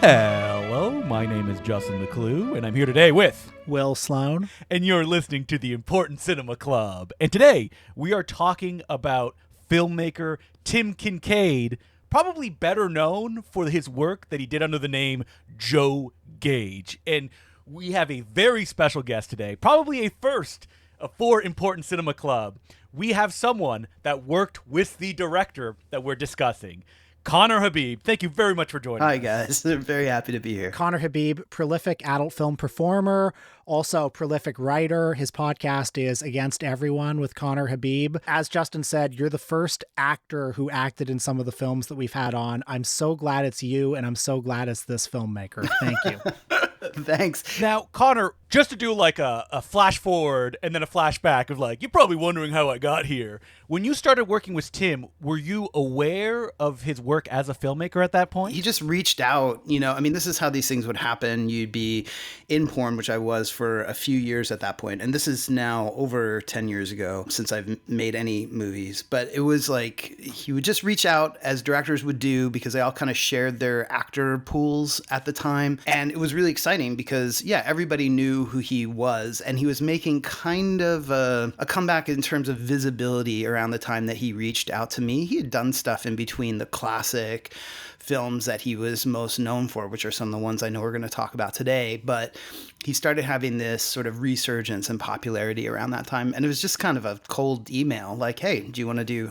Hello, my name is Justin Decloux, and I'm here today with Will Sloan. And you're listening to the Important Cinema Club. And today, we are talking about filmmaker Tim Kincaid, probably better known for his work that he did under the name Joe Gage. And we have a very special guest today, probably a first for Important Cinema Club. We have someone that worked with the director that we're discussing. Conner Habib, thank you very much for joining us. Hi, guys. I'm very happy to be here. Conner Habib, prolific adult film performer, also prolific writer. His podcast is Against Everyone with Conner Habib. As Justin said, you're the first actor who acted in some of the films that we've had on. I'm so glad it's you, and I'm so glad it's this filmmaker. Thank you. Thanks. Now, Conner, just to do like a flash forward and then a flashback of like, you're probably wondering how I got here. When you started working with Tim, were you aware of his work as a filmmaker at that point? He just reached out, this is how these things would happen. You'd be in porn, which I was for a few years at that point. And this is now over 10 years ago since I've made any movies. But it was like, he would just reach out as directors would do because they all kind of shared their actor pools at the time. And it was really exciting because, everybody knew who he was. And he was making kind of a comeback in terms of visibility around the time that he reached out to me. He had done stuff in between the classic films that he was most known for, which are some of the ones I know we're going to talk about today. But he started having this sort of resurgence and popularity around that time. And it was just kind of a cold email like, hey, do you want to do?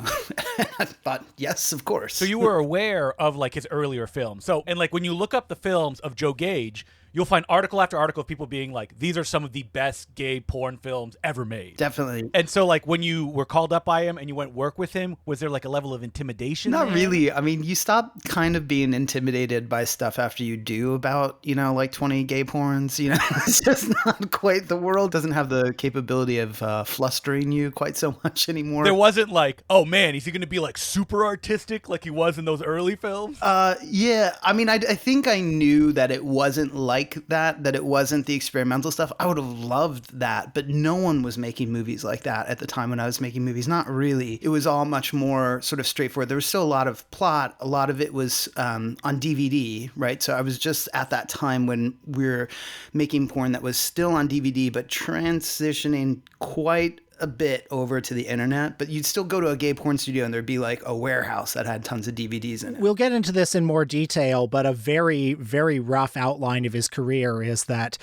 I thought, yes, of course. So you were aware of like his earlier films. So, and like when you look up the films of Joe Gage, you'll find article after article of people being like, these are some of the best gay porn films ever made. Definitely. And so like when you were called up by him and you went work with him, was there like a level of intimidation? Not there? really. I mean, you stop kind of being intimidated by stuff after you do about, like 20 gay porns, It's just not quite, the world doesn't have the capability of flustering you quite so much anymore. There wasn't like, oh man, is he going to be like super artistic like he was in those early films? Yeah. I mean, I think I knew that it wasn't like that it wasn't the experimental stuff. I would have loved that, but no one was making movies like that at the time when I was making movies. Not really. It was all much more sort of straightforward. There was still a lot of plot. A lot of it was on DVD, right? So I was just at that time when we were making porn that was still on DVD, but transitioning quite a bit over to the internet. But you'd still go to a gay porn studio and there'd be like a warehouse that had tons of DVDs in it. We'll get into this in more detail, but a very, very rough outline of his career is that,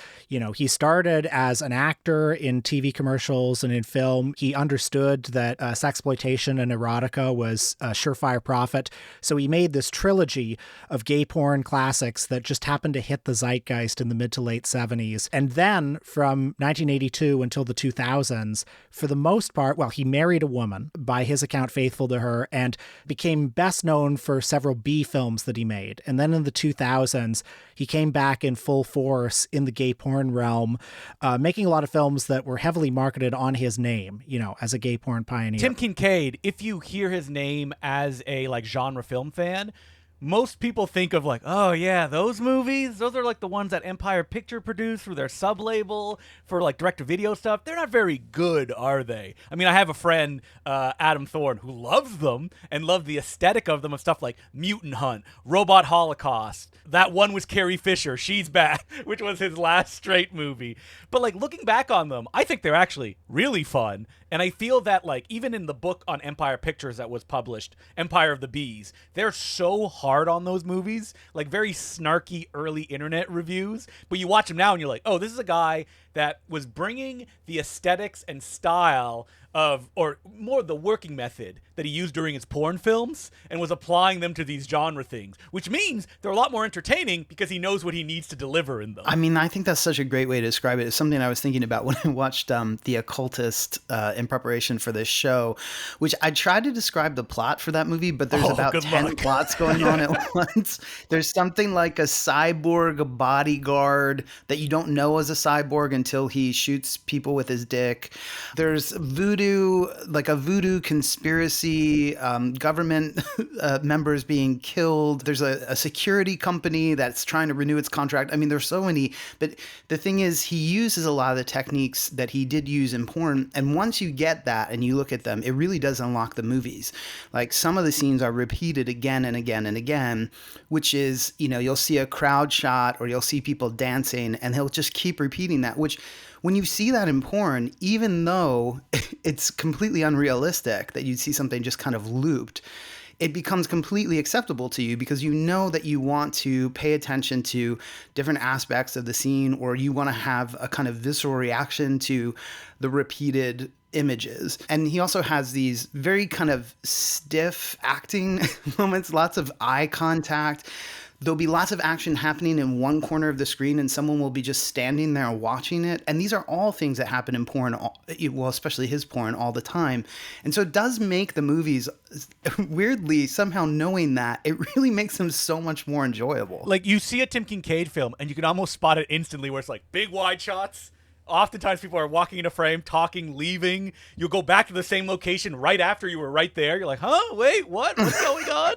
he started as an actor in TV commercials and in film. He understood that sexploitation and erotica was a surefire profit. So he made this trilogy of gay porn classics that just happened to hit the zeitgeist in the mid to late 70s. And then from 1982 until the 2000s, for the most part, he married a woman, by his account faithful to her, and became best known for several B films that he made. And then in the 2000s, he came back in full force in the gay porn realm, making a lot of films that were heavily marketed on his name, as a gay porn pioneer. Tim Kincaid, if you hear his name as a like genre film fan, most people think of like, oh yeah, those movies, those are like the ones that Empire Picture produced through their sub-label for like direct-to-video stuff. They're not very good, are they? I mean, I have a friend, Adam Thorne, who loves them and loved the aesthetic of them, of stuff like Mutant Hunt, Robot Holocaust. That one was Carrie Fisher, She's Back, which was his last straight movie. But like looking back on them, I think they're actually really fun. And I feel that like even in the book on Empire Pictures that was published, Empire of the Bees, they're so hard on those movies, like very snarky early internet reviews. But you watch them now and you're like, oh, this is a guy that was bringing the aesthetics and style of, or more the working method that he used during his porn films and was applying them to these genre things, which means they're a lot more entertaining because he knows what he needs to deliver in them. I mean, I think that's such a great way to describe it. It's something I was thinking about when I watched The Occultist in preparation for this show, which I tried to describe the plot for that movie, but there's about 10 plots going on at once. There's something like a cyborg bodyguard that you don't know is a cyborg until he shoots people with his dick. There's voodoo voodoo conspiracy, government members being killed. There's a security company that's trying to renew its contract. I mean, there's so many, but the thing is, he uses a lot of the techniques that he did use in porn. And once you get that and you look at them, it really does unlock the movies. Like, some of the scenes are repeated again and again and again, which is, you'll see a crowd shot or you'll see people dancing and he'll just keep repeating that, which when you see that in porn, even though it's completely unrealistic that you'd see something just kind of looped, it becomes completely acceptable to you because you know that you want to pay attention to different aspects of the scene, or you want to have a kind of visceral reaction to the repeated images. And he also has these very kind of stiff acting moments, lots of eye contact. There'll be lots of action happening in one corner of the screen and someone will be just standing there watching it. And these are all things that happen in porn, well, especially his porn, all the time. And so it does make the movies, weirdly, somehow knowing that, it really makes them so much more enjoyable. Like, you see a Tim Kincaid film and you can almost spot it instantly where it's like big wide shots. Oftentimes people are walking in a frame, talking, leaving. You'll go back to the same location right after you were right there. You're like, huh? Wait, what? What's going on?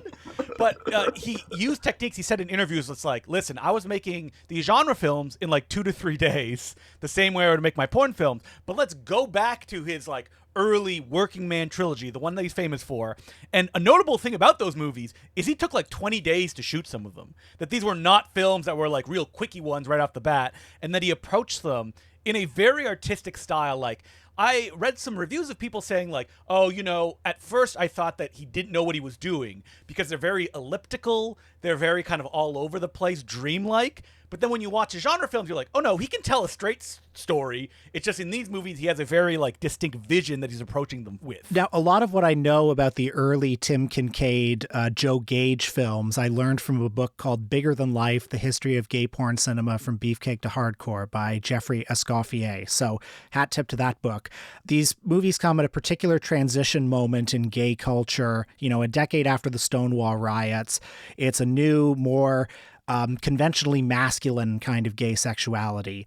But he used techniques. He said in interviews, it's like, listen, I was making these genre films in like 2 to 3 days, the same way I would make my porn films. But let's go back to his like early working man trilogy, the one that he's famous for. And a notable thing about those movies is he took like 20 days to shoot some of them. That these were not films that were like real quickie ones right off the bat. And that he approached them in a very artistic style. Like, I read some reviews of people saying like, oh, at first I thought that he didn't know what he was doing because they're very elliptical. They're very kind of all over the place, dreamlike. But then when you watch his genre films, you're like, oh no, he can tell a straight story. It's just in these movies, he has a very like distinct vision that he's approaching them with. Now, a lot of what I know about the early Tim Kincaid, Joe Gage films, I learned from a book called Bigger Than Life, The History of Gay Porn Cinema from Beefcake to Hardcore by Jeffrey Escoffier. So hat tip to that book. These movies come at a particular transition moment in gay culture, a decade after the Stonewall riots. It's a new, more conventionally masculine kind of gay sexuality.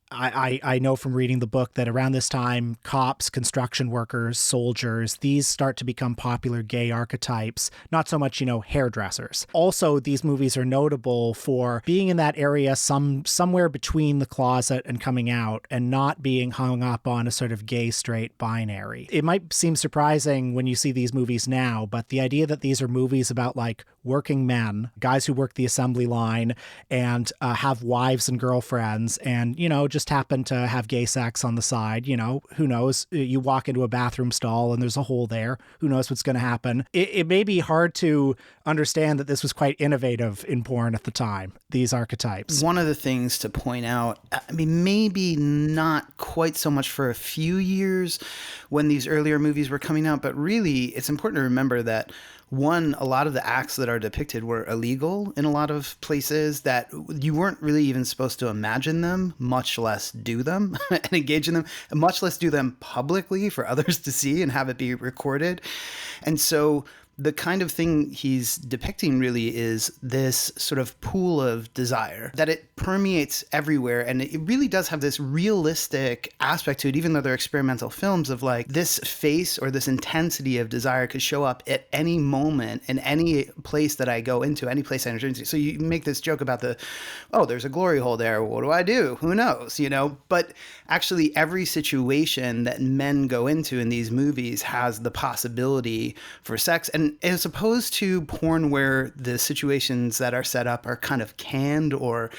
I know from reading the book that around this time, cops, construction workers, soldiers, these start to become popular gay archetypes, not so much, hairdressers. Also, these movies are notable for being in that area somewhere between the closet and coming out and not being hung up on a sort of gay straight binary. It might seem surprising when you see these movies now, but the idea that these are movies about like working men, guys who work the assembly line and have wives and girlfriends and, just happen to have gay sex on the side, who knows? You walk into a bathroom stall and there's a hole there. Who knows what's going to happen? It may be hard to understand that this was quite innovative in porn at the time, these archetypes. One of the things to point out, I mean, maybe not quite so much for a few years when these earlier movies were coming out, but really it's important to remember that one, a lot of the acts that are depicted were illegal in a lot of places, that you weren't really even supposed to imagine them, much less do them and engage in them, and much less do them publicly for others to see and have it be recorded. And so the kind of thing he's depicting really is this sort of pool of desire, that it permeates everywhere. And it really does have this realistic aspect to it, even though they're experimental films, of like this face or this intensity of desire could show up at any moment in any place that I go into, any place I enter into. So you make this joke about there's a glory hole there. What do I do? Who knows? But actually every situation that men go into in these movies has the possibility for sex. And as opposed to porn where the situations that are set up are kind of canned or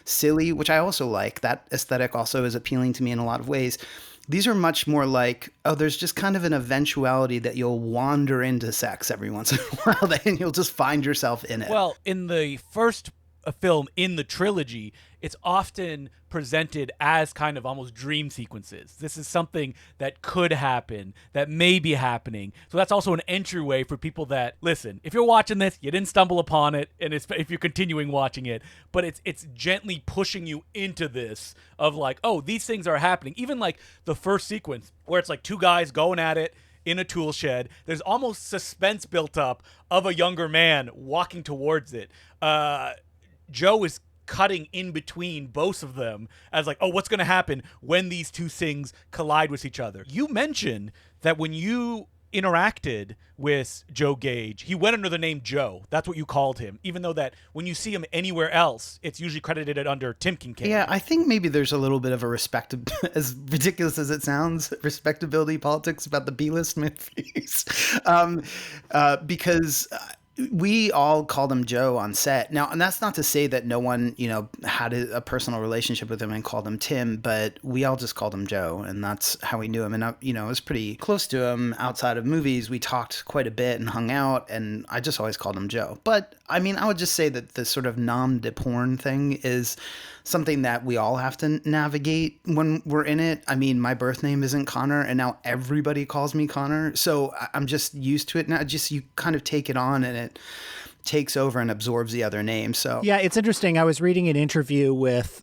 silly, which I also like, that aesthetic also is appealing to me in a lot of ways. These are much more like, there's just kind of an eventuality that you'll wander into sex every once in a while and you'll just find yourself in it. Well, in the first film in the trilogy, it's often presented as kind of almost dream sequences. This is something that could happen, that may be happening. So that's also an entryway for people that, listen, if you're watching this, you didn't stumble upon it, and if you're continuing watching it, but it's gently pushing you into this of like, oh, these things are happening. Even like the first sequence where it's like two guys going at it in a tool shed, there's almost suspense built up of a younger man walking towards it. Joe is cutting in between both of them as like, oh, what's going to happen when these two things collide with each other. You mentioned that when you interacted with Joe Gage, he went under the name Joe. That's what you called him, even though that when you see him anywhere else, it's usually credited under Tim Kincaid. Yeah, I think maybe there's a little bit of a as ridiculous as it sounds, respectability politics about the B-list movies. Because we all called him Joe on set. Now, and that's not to say that no one, had a personal relationship with him and called him Tim, but we all just called him Joe, and that's how we knew him. And, I was pretty close to him outside of movies. We talked quite a bit and hung out, and I just always called him Joe. But, I mean, I would just say that the sort of nom de porn thing is something that we all have to navigate when we're in it. I mean, my birth name isn't Conner, and now everybody calls me Conner. So I'm just used to it now. You kind of take it on, and it takes over and absorbs the other name. So yeah, it's interesting. I was reading an interview with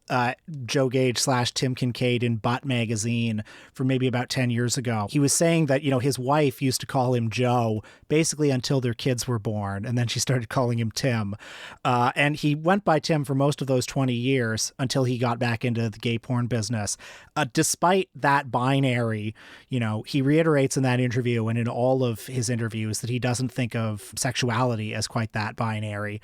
Joe Gage / Tim Kincaid in Butt magazine from maybe about 10 years ago. He was saying that, his wife used to call him Joe basically until their kids were born, and then she started calling him Tim. And he went by Tim for most of those 20 years until he got back into the gay porn business. Despite that binary, he reiterates in that interview and in all of his interviews that he doesn't think of sexuality as quite that binary.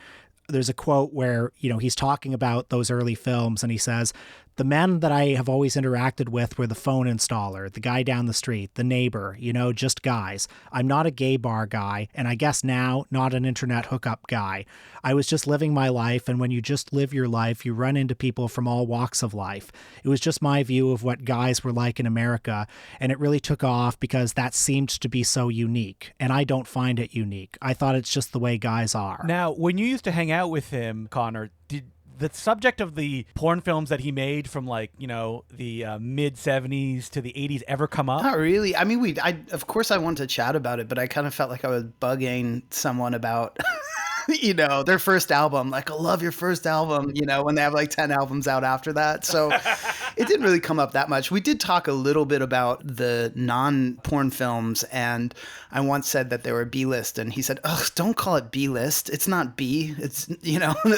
There's a quote where, he's talking about those early films, and he says, "The men that I have always interacted with were the phone installer, the guy down the street, the neighbor, just guys. I'm not a gay bar guy, and I guess now not an internet hookup guy. I was just living my life, and when you just live your life, you run into people from all walks of life. It was just my view of what guys were like in America, and it really took off because that seemed to be so unique, and I don't find it unique. I thought it's just the way guys are." Now, when you used to hang out with him, Conner, did the subject of the porn films that he made from the mid 70s to the 80s ever come up? Not really. I mean, of course I wanted to chat about it, but I kind of felt like I was bugging someone about their first album. Like, I love your first album, when they have like 10 albums out after that. So it didn't really come up that much. We did talk a little bit about the non-porn films, and I once said that they were B-list, and he said, "Oh, don't call it B-list. It's not B. It's,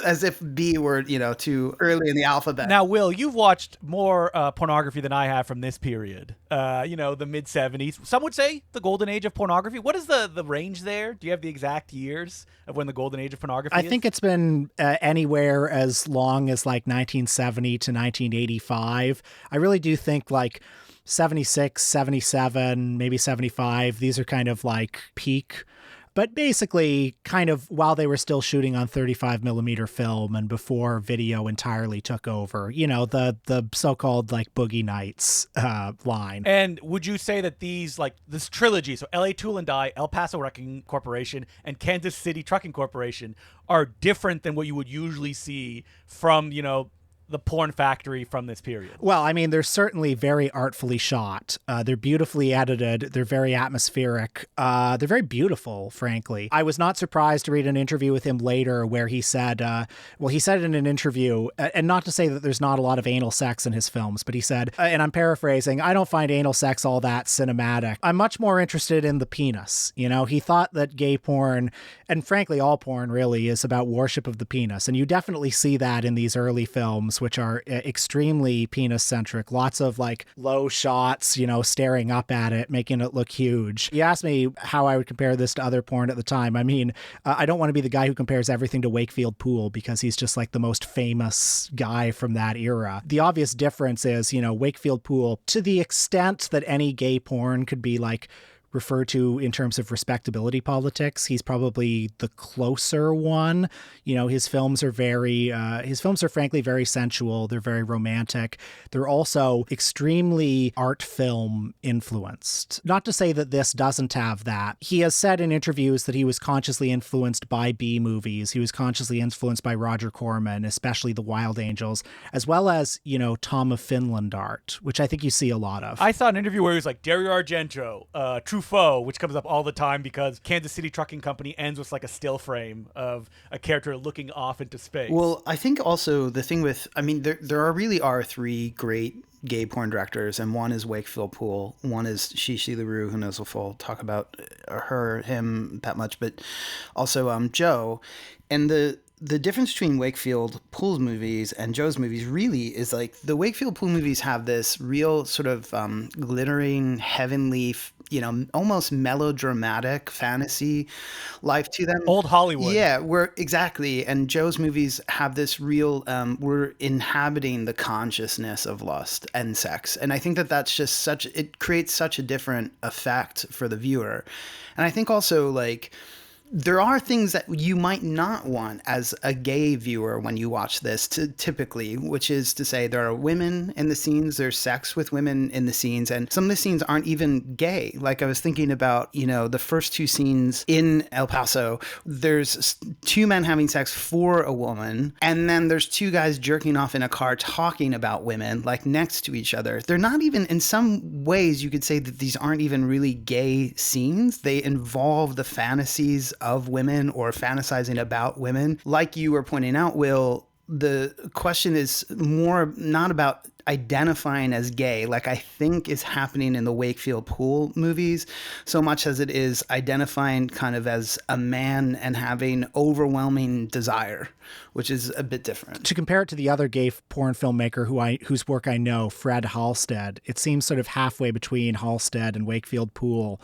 as if B were, too early in the alphabet." Now, Will, you've watched more pornography than I have from this period. The mid 70s. Some would say the golden age of pornography. What is the range there? Do you have the exact years of when the golden age of pornography is? I think it's been anywhere as long as like 1970 to 1985. I really do think like 76, 77, maybe 75. These are kind of like peak. But basically, kind of while they were still shooting on 35 millimeter film and before video entirely took over, the so-called like Boogie Nights line. And would you say that this trilogy, so LA Tool and Die, El Paso Wrecking Corporation, and Kansas City Trucking Corporation, are different than what you would usually see from, the porn factory from this period? Well, I mean, they're certainly very artfully shot. They're beautifully edited. They're very atmospheric. They're very beautiful, frankly. I was not surprised to read an interview with him later where he said, he said in an interview, and not to say that there's not a lot of anal sex in his films, but he said, and I'm paraphrasing, "I don't find anal sex all that cinematic. I'm much more interested in the penis." He thought that gay porn, and frankly, all porn really, is about worship of the penis. And you definitely see that in these early films, which are extremely penis-centric. Lots of like low shots, staring up at it, making it look huge. You asked me how I would compare this to other porn at the time. I mean, I don't want to be the guy who compares everything to Wakefield Pool because he's just like the most famous guy from that era. The obvious difference is, Wakefield Pool, to the extent that any gay porn could be like referred to in terms of respectability politics, he's probably the closer one. His films are frankly very sensual. They're very romantic. They're also extremely art film influenced. Not to say that this doesn't have that. He has said in interviews that he was consciously influenced by B movies. He was consciously influenced by Roger Corman, especially The Wild Angels, as well as, Tom of Finland art, which I think you see a lot of. I saw an interview where he was like, Dario Argento, Truffaut, which comes up all the time because Kansas City Trucking Company ends with like a still frame of a character looking off into space. Well, I think also the thing with, there really are three great gay porn directors, and one is Wakefield Pool, one is Shishi LaRue, who knows if we'll talk about him that much, but also Joe. And the difference between Wakefield Pool's movies and Joe's movies really is like the Wakefield Pool movies have this real sort of glittering, heavenly, almost melodramatic fantasy life to them. Old Hollywood. Yeah, exactly. And Joe's movies have this real, we're inhabiting the consciousness of lust and sex. And I think that that's just it creates such a different effect for the viewer. And I think also like, there are things that you might not want as a gay viewer when you watch this typically, which is to say there are women in the scenes, there's sex with women in the scenes, and some of the scenes aren't even gay. Like I was thinking about, the first two scenes in El Paso, there's two men having sex for a woman, and then there's two guys jerking off in a car talking about women, like next to each other. They're not even, in some ways, you could say that these aren't even really gay scenes. They involve the fantasies of women or fantasizing about women. Like you were pointing out, Will, the question is more not about identifying as gay, like I think is happening in the Wakefield Pool movies, so much as it is identifying kind of as a man and having overwhelming desire, which is a bit different. To compare it to the other gay porn filmmaker whose work I know, Fred Halstead, it seems sort of halfway between Halstead and Wakefield Pool.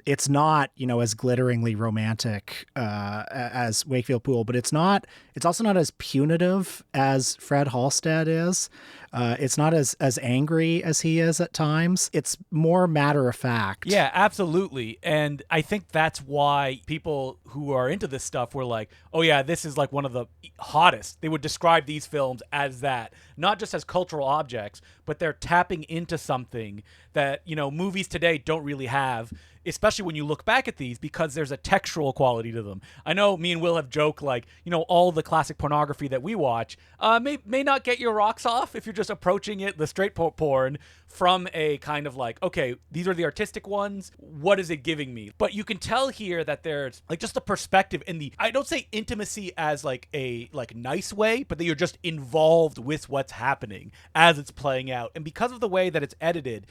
It's not, as glitteringly romantic as Wakefield Pool, but it's also not as punitive as Fred Halstead is. It's not as angry as he is at times. It's more matter of fact. Yeah, absolutely. And I think that's why people who are into this stuff were like, oh yeah, this is like one of the hottest. They would describe these films as that, not just as cultural objects, but they're tapping into something that, movies today don't really have, especially when you look back at these, because there's a textual quality to them. I know me and Will have joked like, all the classic pornography that we watch may not get your rocks off if you're just approaching it, the straight porn, from a kind of like, okay, these are the artistic ones. What is it giving me? But you can tell here that there's like just a perspective in the, I don't say intimacy as like a nice way, but that you're just involved with what's happening as it's playing out. And because of the way that it's edited,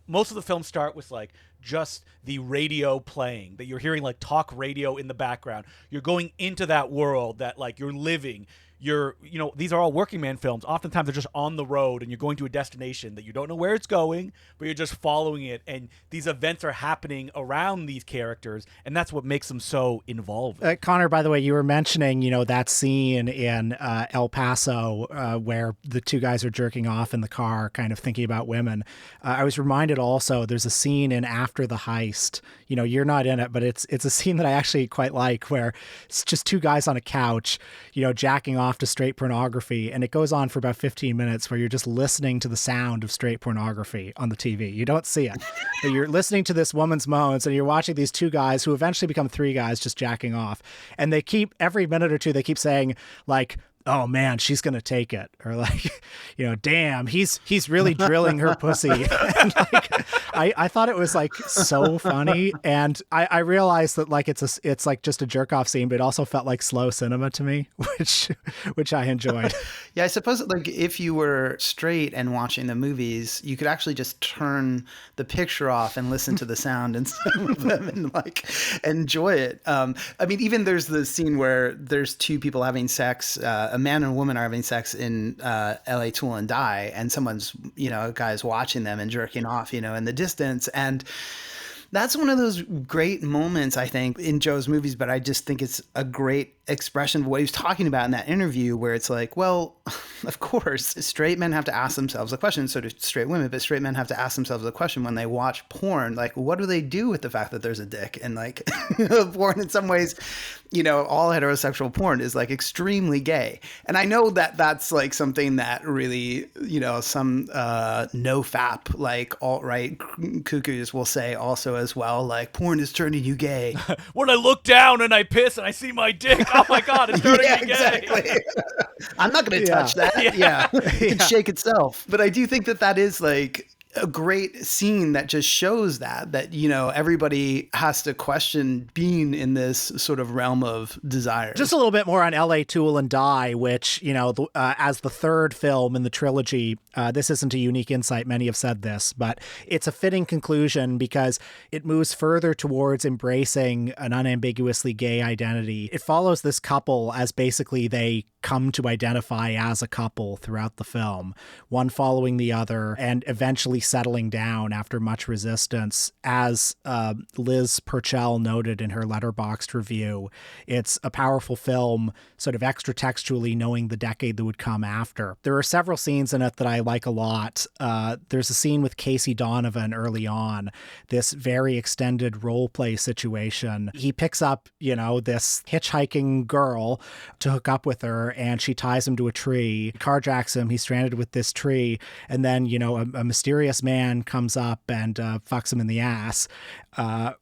most of the films start with like just the radio playing, that you're hearing like talk radio in the background. You're going into that world that like you're living. These are all working man films. Oftentimes they're just on the road and you're going to a destination that you don't know where it's going, but you're just following it. And these events are happening around these characters. And that's what makes them so involved. Conner, by the way, you were mentioning, that scene in El Paso where the two guys are jerking off in the car, kind of thinking about women. I was reminded also there's a scene in After the Heist. You're not in it, but it's a scene that I actually quite like, where it's just two guys on a couch, jacking off to straight pornography, and it goes on for about 15 minutes where you're just listening to the sound of straight pornography on the TV. You don't see it, but you're listening to this woman's moans, and you're watching these two guys who eventually become three guys just jacking off, and they keep, every minute or two, they keep saying like, oh man, she's gonna take it, or like, damn, he's really drilling her pussy. And like, I thought it was like so funny, and I realized that like it's like just a jerk off scene, but it also felt like slow cinema to me, which I enjoyed. Yeah, I suppose like if you were straight and watching the movies, you could actually just turn the picture off and listen to the sound instead of them and like enjoy it. Even there's the scene where there's two people having sex. A man and a woman are having sex in LA Tool and Die, and someone's, a guy's watching them and jerking off, in the distance. And that's one of those great moments, I think, in Joe's movies, but I just think it's a great expression of what he was talking about in that interview, where it's like, well, of course, straight men have to ask themselves a question, so do straight women, but straight men have to ask themselves a question when they watch porn, like, what do they do with the fact that there's a dick? And like, porn in some ways, all heterosexual porn is like extremely gay. And I know that that's like something that really, some no-fap, like alt-right cuckoos will say also as well, like, porn is turning you gay. When I look down and I piss and I see my dick, oh my God, it's turning me gay. Exactly. I'm not going to touch that. Yeah. It can shake itself. But I do think that is like, a great scene that just shows that, you know, everybody has to question being in this sort of realm of desire. Just a little bit more on L.A. Tool and Die, which, you know, as the third film in the trilogy, this isn't a unique insight. Many have said this, but it's a fitting conclusion because it moves further towards embracing an unambiguously gay identity. It follows this couple as basically they come to identify as a couple throughout the film, one following the other and eventually settling down after much resistance. As Liz Purcell noted in her Letterboxd review, it's a powerful film, sort of extra textually knowing the decade that would come after. There are several scenes in it that I like a lot. There's a scene with Casey Donovan early on, this very extended role play situation. He picks up, you know, this hitchhiking girl to hook up with her, and she ties him to a tree, carjacks him, he's stranded with this tree, and then, you know, a mysterious man comes up and fucks him in the ass.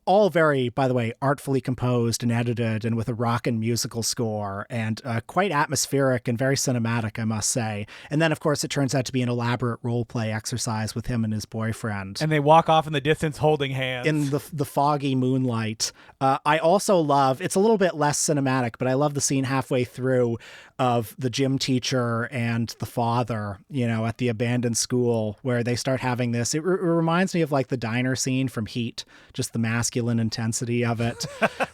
All very, by the way, artfully composed and edited and with a rockin' musical score and quite atmospheric and very cinematic, I must say. And then, of course, it turns out to be an elaborate role play exercise with him and his boyfriend. And they walk off in the distance holding hands. In the foggy moonlight. I also love, it's a little bit less cinematic, but I love the scene halfway through of the gym teacher and the father, you know, at the abandoned school where they start having this. It reminds me of like the diner scene from Heat, just the masculine intensity of it,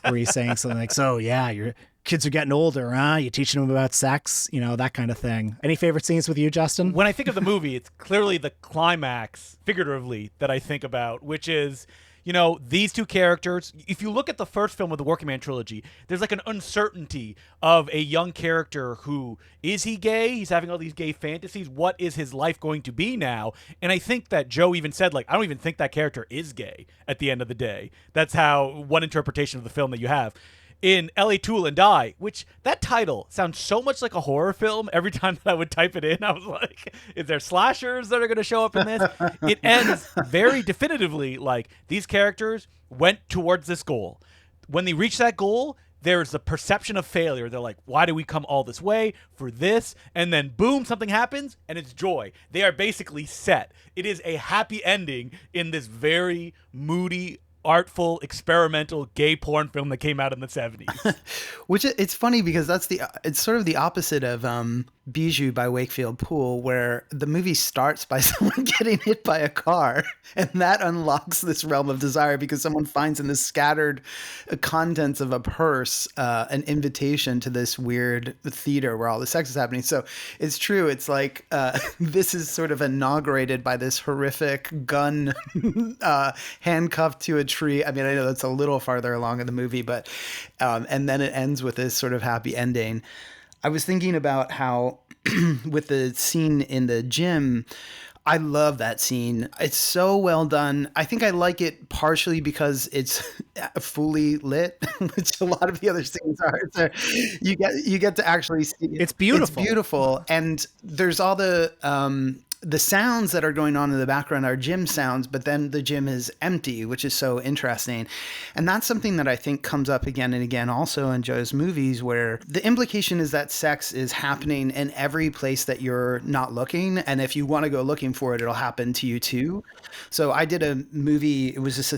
where he's saying something like, so yeah, your kids are getting older, huh? You teaching them about sex, you know, that kind of thing. Any favorite scenes with you, Justin? When I think of the movie, it's clearly the climax, figuratively, that I think about, which is, you know, these two characters. If you look at the first film of the Working Man trilogy, there's like an uncertainty of a young character who, is he gay? He's having all these gay fantasies. What is his life going to be now? And I think that Joe even said, like, I don't even think that character is gay at the end of the day. That's how one interpretation of the film that you have. In L.A. Tool and Die, which that title sounds so much like a horror film. Every time that I would type it in, I was like, is there slashers that are going to show up in this? It ends very definitively like these characters went towards this goal. When they reach that goal, there's a perception of failure. They're like, why do we come all this way for this? And then boom, something happens and it's joy. They are basically set. It is a happy ending in this very moody, artful, experimental gay porn film that came out in the 70s. Which it's funny because it's sort of the opposite of Bijou by Wakefield Pool, where the movie starts by someone getting hit by a car, and that unlocks this realm of desire because someone finds in the scattered contents of a purse an invitation to this weird theater where all the sex is happening. So it's true. It's like this is sort of inaugurated by this horrific gun handcuffed to a tree. I mean, I know that's a little farther along in the movie, but and then it ends with this sort of happy ending. I was thinking about how with the scene in the gym, I love that scene. It's so well done. I think I like it partially because it's fully lit, which a lot of the other scenes are. So you get to actually see it. It's beautiful. It's beautiful, and there's all the sounds that are going on in the background are gym sounds, but then the gym is empty, which is so interesting. And that's something that I think comes up again and again also in Joe's movies, where the implication is that sex is happening in every place that you're not looking. And if you want to go looking for it, it'll happen to you too. So I did a movie, it was just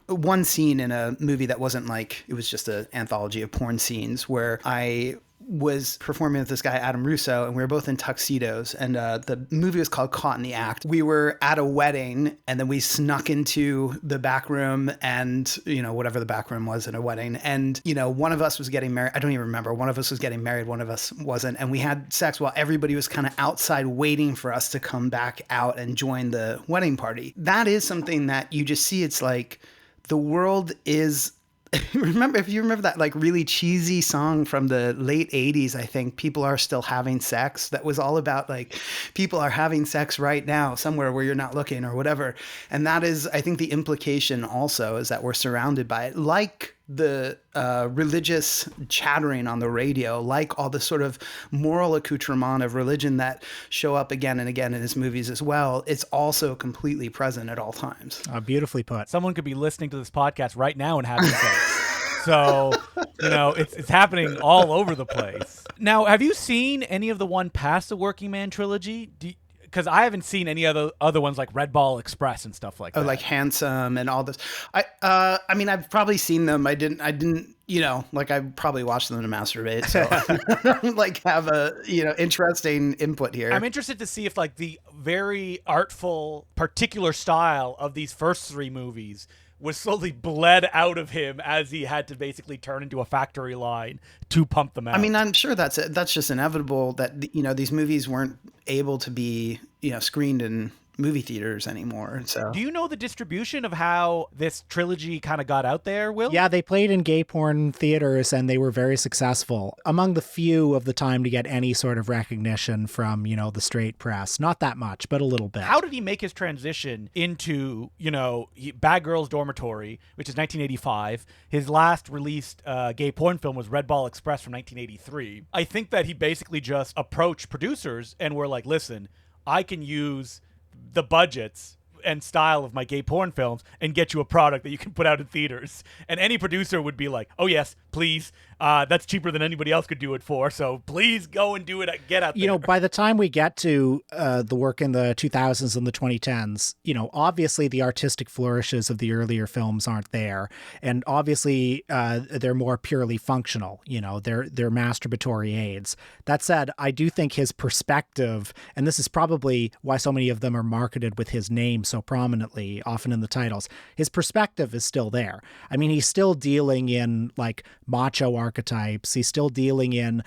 one scene in a movie that wasn't like, it was just an anthology of porn scenes where I was performing with this guy, Adam Russo, and we were both in tuxedos. And the movie was called Caught in the Act. We were at a wedding, and then we snuck into the back room and, you know, whatever the back room was in a wedding. And, you know, one of us was getting married. I don't even remember. One of us was getting married. One of us wasn't. And we had sex while everybody was kind of outside waiting for us to come back out and join the wedding party. That is something that you just see. It's like the world is... if you remember that like really cheesy song from the late 80s, I think, People Are Still Having Sex, that was all about like people are having sex right now somewhere where you're not looking or whatever. And that is, I think, the implication also is that we're surrounded by it, like the religious chattering on the radio, like all the sort of moral accoutrement of religion that show up again and again in his movies as well. It's also completely present at all times. Beautifully put. Someone could be listening to this podcast right now and having sex. So, you know, it's happening all over the place. Now, have you seen any of the one past the Working Man trilogy? because I haven't seen any other ones like Red Ball Express and stuff like that. Like Handsome and all this. I mean, I've probably seen them. I didn't, like I probably watched them to masturbate. So I don't like have a, interesting input here. I'm interested to see if like the very artful particular style of these first three movies was slowly bled out of him as he had to basically turn into a factory line to pump them out. I mean, I'm sure that's just inevitable that, these movies weren't able to be, screened in movie theaters anymore. So do you know the distribution of how this trilogy kind of got out there, Will? Yeah, they played in gay porn theaters and they were very successful. Among the few of the time to get any sort of recognition from, the straight press. Not that much, but a little bit. How did he make his transition into, Bad Girls Dormitory, which is 1985? His last released gay porn film was Red Ball Express from 1983. I think that he basically just approached producers and were like, listen, I can use the budgets and style of my gay porn films and get you a product that you can put out in theaters. And any producer would be like, oh yes, please. That's cheaper than anybody else could do it for. So please go and do it. Get out there. By the time we get to the work in the 2000s and the 2010s, obviously the artistic flourishes of the earlier films aren't there. And obviously they're more purely functional. They're masturbatory aids. That said, I do think his perspective, and this is probably why so many of them are marketed with his name so prominently, often in the titles, his perspective is still there. I mean, he's still dealing in like macho archetypes. He's still dealing in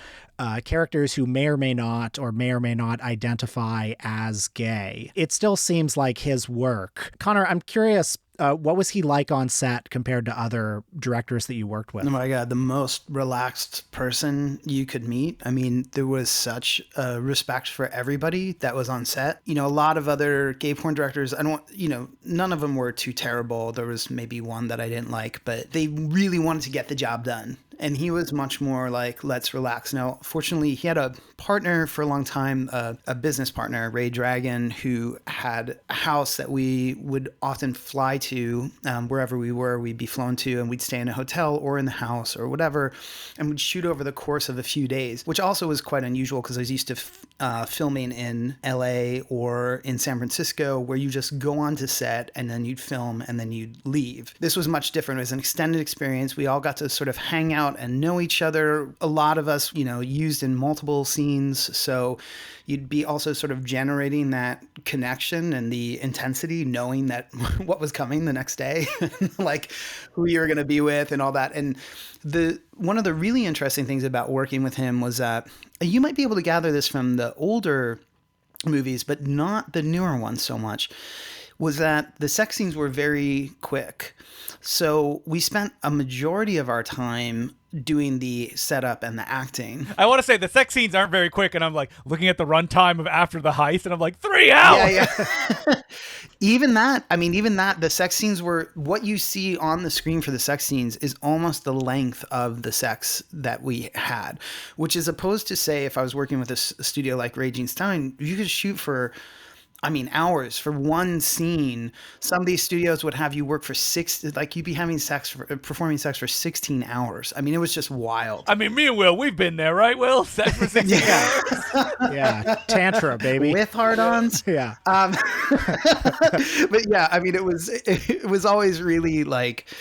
characters who may or may not identify as gay. It still seems like his work. Conner, I'm curious, what was he like on set compared to other directors that you worked with? Oh my God, the most relaxed person you could meet. I mean, there was such respect for everybody that was on set. A lot of other gay porn directors, none of them were too terrible. There was maybe one that I didn't like, but they really wanted to get the job done. And he was much more like, let's relax. Now, fortunately, he had a partner for a long time, a business partner, Ray Dragon, who had a house that we would often fly to wherever we were. We'd be flown to, and we'd stay in a hotel or in the house or whatever, and we'd shoot over the course of a few days, which also was quite unusual because I was used to filming in LA or in San Francisco, where you just go onto set and then you'd film and then you'd leave. This was much different. It was an extended experience. We all got to sort of hang out and know each other. A lot of us, used in multiple scenes. So you'd be also sort of generating that connection and the intensity, knowing that what was coming the next day, like who you're going to be with and all that. And one of the really interesting things about working with him was that you might be able to gather this from the older movies, but not the newer ones so much, was that the sex scenes were very quick. So we spent a majority of our time doing the setup and the acting. I want to say the sex scenes aren't very quick, and I'm like looking at the runtime of After the Heist, and I'm like 3 hours. Yeah. Even that, the sex scenes were what you see on the screen for the sex scenes is almost the length of the sex that we had, which is opposed to, say, if I was working with a studio like Raging Stein, you could shoot for hours for one scene. Some of these studios would have you work for you'd be having performing sex for 16 hours. I mean, it was just wild. I mean, me and Will, we've been there, right, Will? Sex for 16 hours. Yeah. Tantra, baby. With hard-ons. Yeah. But yeah, I mean, it was always really like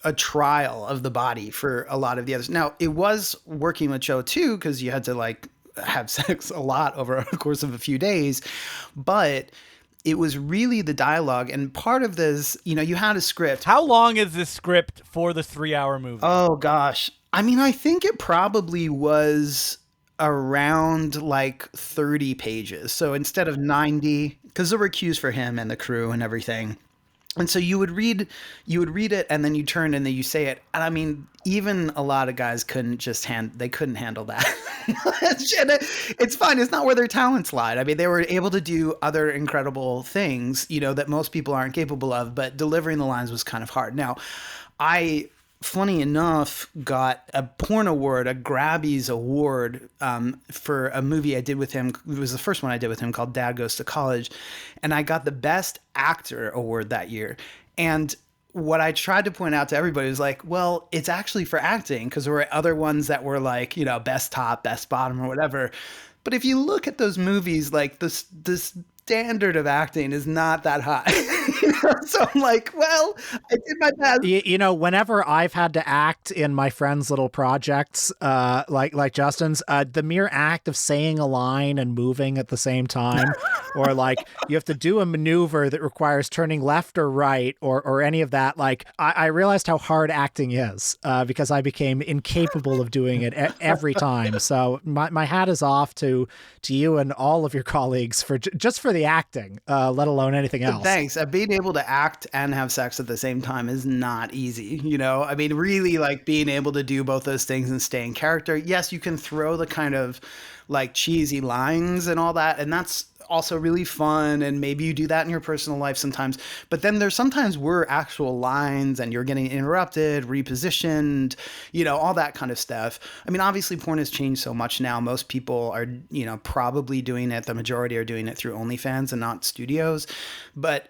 a trial of the body for a lot of the others. Now, it was working with Joe too, because you had to have sex a lot over a course of a few days, but it was really the dialogue. And part of this, you had a script. How long is this script for this 3-hour movie? Oh gosh. I mean, I think it probably was around 30 pages. So instead of 90, because there were cues for him and the crew and everything. And so you would read it, and then you turn and then you say it. And I mean, even a lot of guys couldn't handle that. It's fine. It's not where their talents lied. I mean, they were able to do other incredible things, that most people aren't capable of, but delivering the lines was kind of hard. Now, I, funny enough, got a porn award, a Grabby's award, for a movie I did with him. It was the first one I did with him, called Dad Goes to College. And I got the Best Actor award that year. And what I tried to point out to everybody was well, it's actually for acting, because there were other ones that were best top, best bottom, or whatever. But if you look at those movies, this standard of acting is not that high. So I'm like, well, I did my best. You know, whenever I've had to act in my friends' little projects, like Justin's, the mere act of saying a line and moving at the same time, or like you have to do a maneuver that requires turning left or right, or any of that, like I realized how hard acting is because I became incapable of doing it every time. So my hat is off to you and all of your colleagues for just for the acting, let alone anything else. Thanks. Being able to act and have sex at the same time is not easy. You know, I mean, really, like being able to do both those things and stay in character. Yes, you can throw the kind of like cheesy lines and all that, and that's also really fun, and maybe you do that in your personal life sometimes, but then there's sometimes were actual lines and you're getting interrupted, repositioned, you know, all that kind of stuff. I mean, obviously porn has changed so much now. Most people are, you know, probably doing it, the majority are doing it through OnlyFans and not studios,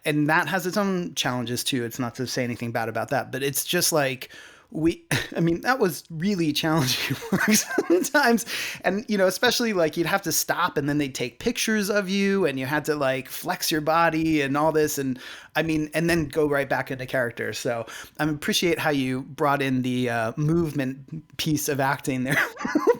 and that has its own challenges too. It's not to say anything bad about that, but it's just like, I mean, that was really challenging work sometimes. And, you know, especially like you'd have to stop and then they'd take pictures of you and you had to like flex your body and all this. And I mean, and then go right back into character. So I appreciate how you brought in the movement piece of acting there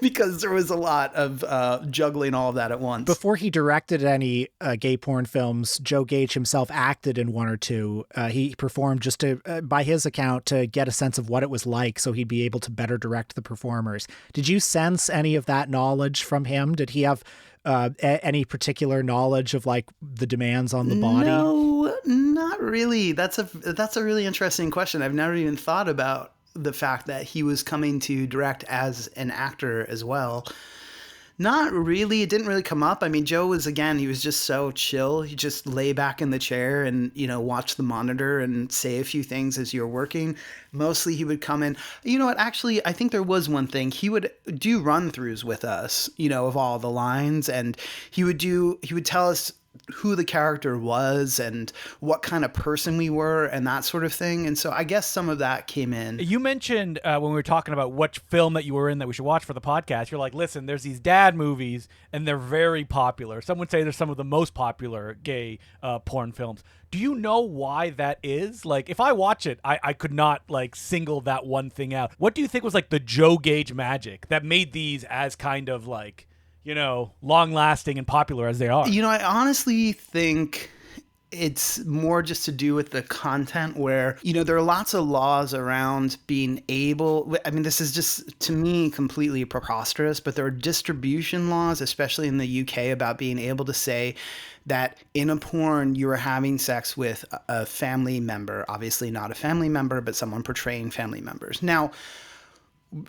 because there was a lot of juggling all of that at once. Before he directed any gay porn films, Joe Gage himself acted in one or two. He performed just to, by his account, to get a sense of what it was like so he'd be able to better direct the performers. Did you sense any of that knowledge from him? Did he have any particular knowledge of like the demands on the body? No, not really. That's a really interesting question. I've never even thought about the fact that he was coming to direct as an actor as well. Not really. It didn't really come up. I mean, Joe was, again, he was just so chill. He just lay back in the chair and, you know, watch the monitor and say a few things as you're working. Mostly he would come in. You know what? Actually, I think there was one thing. He would do run-throughs with us, you know, of all the lines. And he would tell us who the character was and what kind of person we were and that sort of thing. And so I guess some of that came in. You mentioned when we were talking about what film that you were in that we should watch for the podcast, you're like, listen, there's these dad movies and they're very popular. Some would say they're some of the most popular gay porn films. Do you know why that is? Like, if I watch it, I could not like single that one thing out. What do you think was like the Joe Gage magic that made these as kind of like, you know, long-lasting and popular as they are? You know, I honestly think it's more just to do with the content where, you know, there are lots of laws around being able, I mean, this is just, to me, completely preposterous, but there are distribution laws, especially in the UK, about being able to say that in a porn, you are having sex with a family member, obviously not a family member, but someone portraying family members. Now,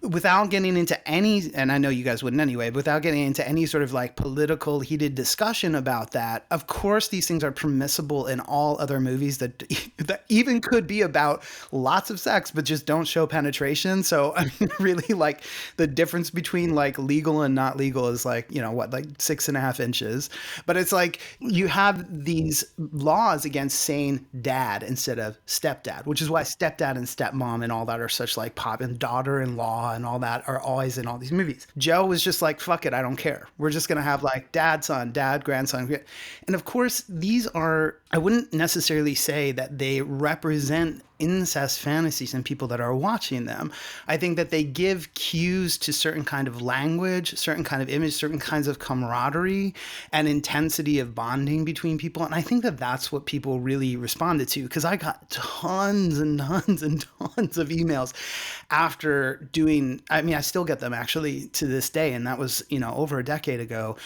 without getting into any, and I know you guys wouldn't anyway, but without getting into any sort of like political heated discussion about that, of course these things are permissible in all other movies that even could be about lots of sex, but just don't show penetration. So I mean, really, like the difference between like legal and not legal is like, you know, what, like 6.5 inches. But it's like you have these laws against saying dad instead of stepdad, which is why stepdad and stepmom and all that are such like pop, and daughter-in-law and all that are always in all these movies. Joe was just like, fuck it, I don't care. We're just going to have like dad, son, dad, grandson. And of course, these are, I wouldn't necessarily say that they represent incest fantasies in people that are watching them. I think that they give cues to certain kind of language, certain kind of image, certain kinds of camaraderie and intensity of bonding between people. And I think that that's what people really responded to, because I got tons and tons and tons of emails after doing, I mean, I still get them actually to this day. And that was, you know, over a decade ago,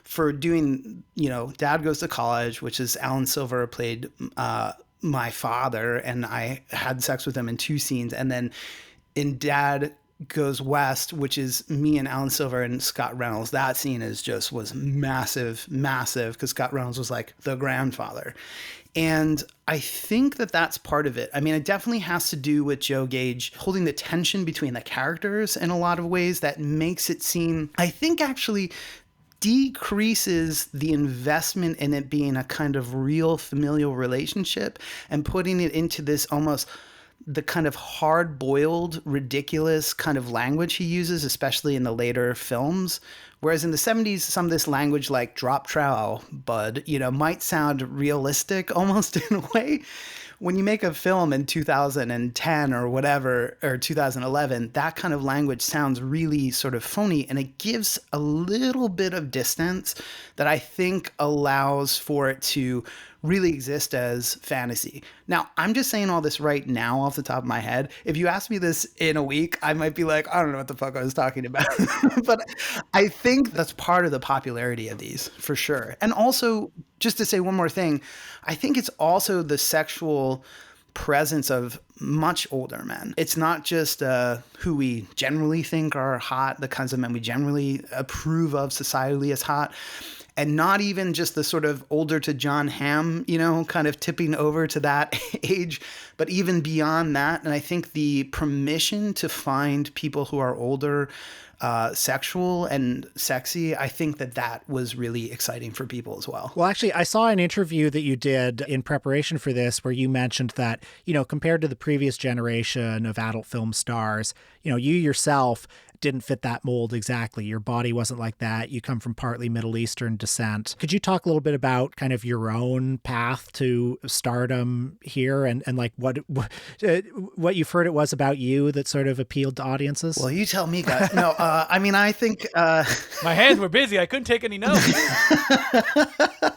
for doing, you know, Dad Goes to College, which is Alan Silver played my father, and I had sex with him in 2 scenes. And then in Dad Goes West, which is me and Alan Silver and Scott Reynolds, that scene was massive, because Scott Reynolds was like the grandfather. And I think that that's part of it. I mean, it definitely has to do with Joe Gage holding the tension between the characters in a lot of ways that makes it seem, I think actually decreases the investment in it being a kind of real familial relationship and putting it into this almost the kind of hard-boiled, ridiculous kind of language he uses, especially in the later films. Whereas in the 70s, some of this language like drop trow, bud, might sound realistic almost in a way. When you make a film in 2010 or whatever, or 2011, that kind of language sounds really sort of phony, and it gives a little bit of distance that I think allows for it to really exist as fantasy. Now, I'm just saying all this right now off the top of my head. If you ask me this in a week, I might be like, I don't know what the fuck I was talking about. But I think that's part of the popularity of these, for sure. And also, just to say one more thing, I think it's also the sexual presence of much older men. It's not just who we generally think are hot, the kinds of men we generally approve of societally as hot, and not even just the sort of older to John Hamm, kind of tipping over to that age, but even beyond that. And I think the permission to find people who are older, sexual and sexy, I think that was really exciting for people as well. Well, actually, I saw an interview that you did in preparation for this where you mentioned that, compared to the previous generation of adult film stars, you yourself didn't fit that mold exactly. Your body wasn't like that. You come from partly Middle Eastern descent. Could you talk a little bit about kind of your own path to stardom here and like what you've heard it was about you that sort of appealed to audiences? Well, you tell me, guys. No, I think... My hands were busy. I couldn't take any notes.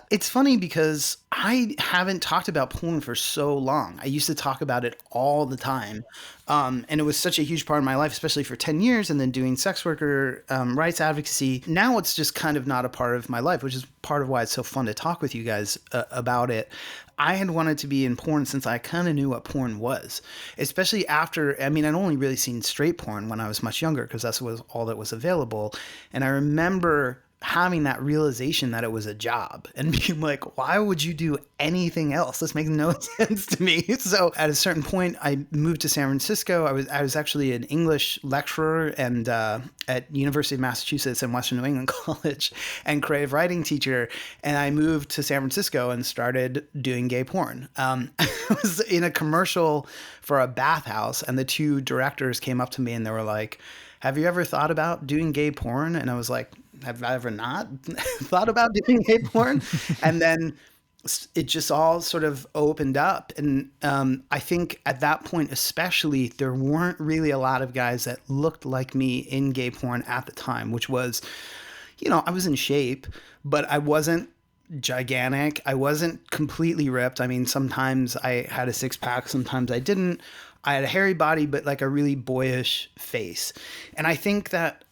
It's funny because I haven't talked about porn for so long. I used to talk about it all the time. And it was such a huge part of my life, especially for 10 years, and then doing sex worker rights advocacy. Now it's just kind of not a part of my life, which is part of why it's so fun to talk with you guys about it. I had wanted to be in porn since I kind of knew what porn was, especially after, I'd only really seen straight porn when I was much younger because that was all that was available. And I remember having that realization that it was a job and being like, why would you do anything else? This makes no sense to me. So at a certain point, I moved to San Francisco. I was actually an English lecturer and at University of Massachusetts and Western New England College and creative writing teacher. And I moved to San Francisco and started doing gay porn. I was in a commercial for a bathhouse, and the two directors came up to me and they were like, have you ever thought about doing gay porn? And I was like, have I ever not thought about doing gay porn? And then it just all sort of opened up. And I think at that point, especially, there weren't really a lot of guys that looked like me in gay porn at the time, which was, I was in shape, but I wasn't gigantic. I wasn't completely ripped. Sometimes I had a six pack, sometimes I didn't. I had a hairy body, but like a really boyish face. And I think that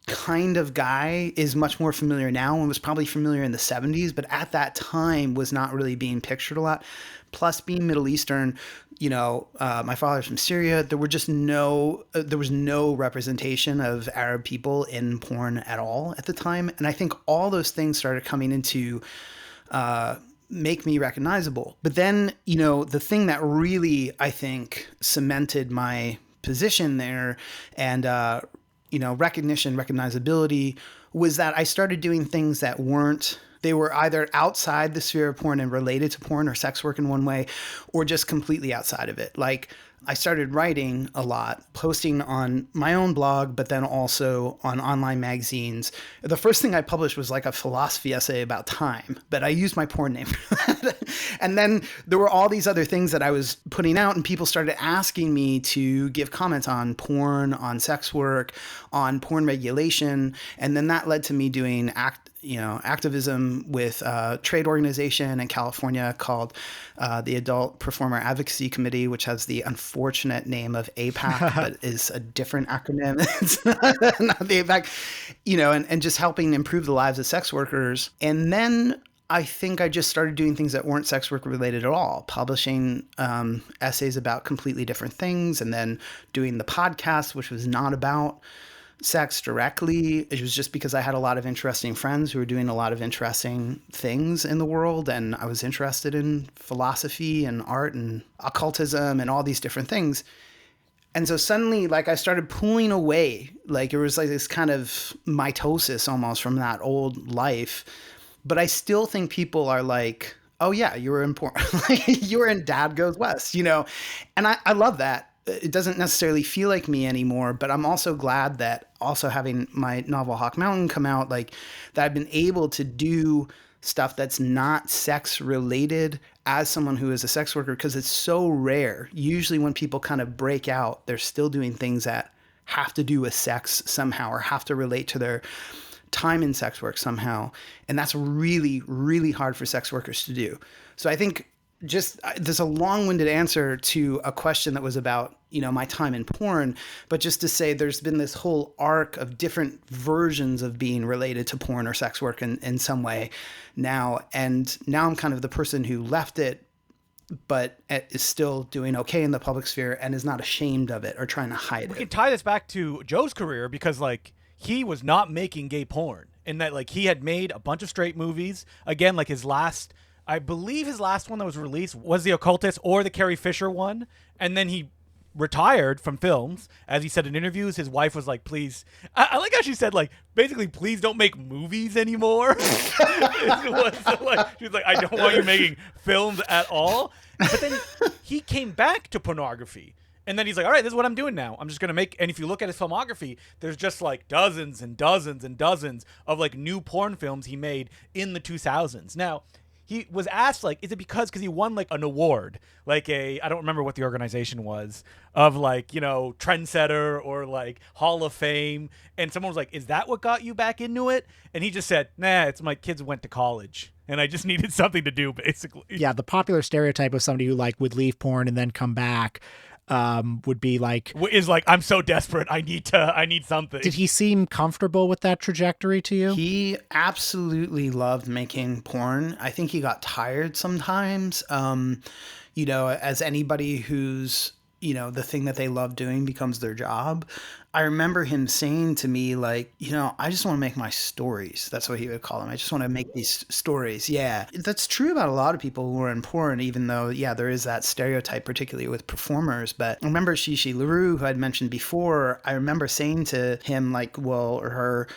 kind of guy is much more familiar now and was probably familiar in the 70s, but at that time was not really being pictured a lot. Plus, being Middle Eastern, my father's from Syria. There was no representation of Arab people in porn at all at the time. And I think all those things started coming into make me recognizable. But then, the thing that really, I think, cemented my position there and, recognition, recognizability, was that I started doing things that they were either outside the sphere of porn and related to porn or sex work in one way, or just completely outside of it. Like, I started writing a lot, posting on my own blog, but then also on online magazines. The first thing I published was like a philosophy essay about time, but I used my porn name for that. And then there were all these other things that I was putting out, and people started asking me to give comments on porn, on sex work, on porn regulation. And then that led to me doing activism with a trade organization in California called the Adult Performer Advocacy Committee, which has the unfortunate name of APAC, but is a different acronym. It's not the APAC, and just helping improve the lives of sex workers. And then I think I just started doing things that weren't sex work related at all, publishing essays about completely different things, and then doing the podcast, which was not about sex directly. It was just because I had a lot of interesting friends who were doing a lot of interesting things in the world, and I was interested in philosophy and art and occultism and all these different things. And so suddenly, like, I started pulling away, like it was like this kind of mitosis almost from that old life. But I still think people are like, oh yeah, you were in porn. Like, you were in Dad Goes West, you know? And I love that. It doesn't necessarily feel like me anymore, but I'm also glad that also having my novel Hawk Mountain come out, like that I've been able to do stuff that's not sex related as someone who is a sex worker, because it's so rare. Usually when people kind of break out, they're still doing things that have to do with sex somehow or have to relate to their time in sex work somehow. And that's really, really hard for sex workers to do. So I think just there's a long-winded answer to a question that was about, you know, my time in porn, but just to say there's been this whole arc of different versions of being related to porn or sex work in some way now. And now I'm kind of the person who left it, but is still doing okay in the public sphere and is not ashamed of it or trying to hide it. We can tie this back to Joe's career because, like, he was not making gay porn, in that, like, he had made a bunch of straight movies. Again, like I believe his last one that was released was The Occultist or the Carrie Fisher one. And then he retired from films. As he said in interviews, his wife was like, please, I like how she said, like, basically, please don't make movies anymore. She was like, I don't want you making films at all. But then he came back to pornography. And then he's like, all right, this is what I'm doing now. I'm just going to make, and if you look at his filmography, there's just like dozens and dozens and dozens of like new porn films he made in the 2000s. Now, he was asked, like, is it because he won like an award, like I don't remember what the organization was, of like, you know, trendsetter or like Hall of Fame. And someone was like, is that what got you back into it? And he just said, nah, it's my kids went to college and I just needed something to do, basically. Yeah, the popular stereotype of somebody who like would leave porn and then come back would be like, is like, I'm so desperate, I need something. Did he seem comfortable with that trajectory to you? He absolutely loved making porn. I think he got tired sometimes. You know, as anybody who's, you know, the thing that they love doing becomes their job. I remember him saying to me, like, you know, I just want to make my stories. That's what he would call them. I just want to make these stories. Yeah. That's true about a lot of people who are in porn, even though, yeah, there is that stereotype, particularly with performers. But I remember Shishi LaRue, who I'd mentioned before, I remember saying to him, like, well, or her,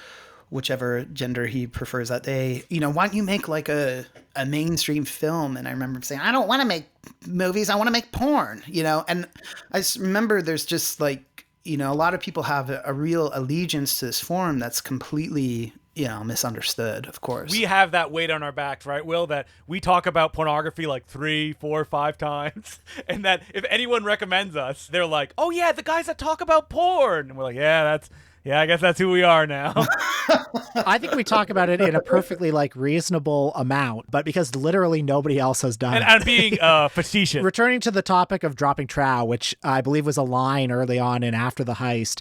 whichever gender he prefers that day, you know, why don't you make like a mainstream film? And I remember saying, I don't want to make movies. I want to make porn, you know? And I just remember there's just like, you know, a lot of people have a real allegiance to this form that's completely, you know, misunderstood, of course. We have that weight on our backs, right, Will, that we talk about pornography like 3, 4, 5 times. And that if anyone recommends us, they're like, oh yeah, the guys that talk about porn. And we're like, yeah, I guess that's who we are now. I think we talk about it in a perfectly like reasonable amount, but because literally nobody else has done it. And I'm being facetious. Returning to the topic of dropping trow, which I believe was a line early on in After the Heist,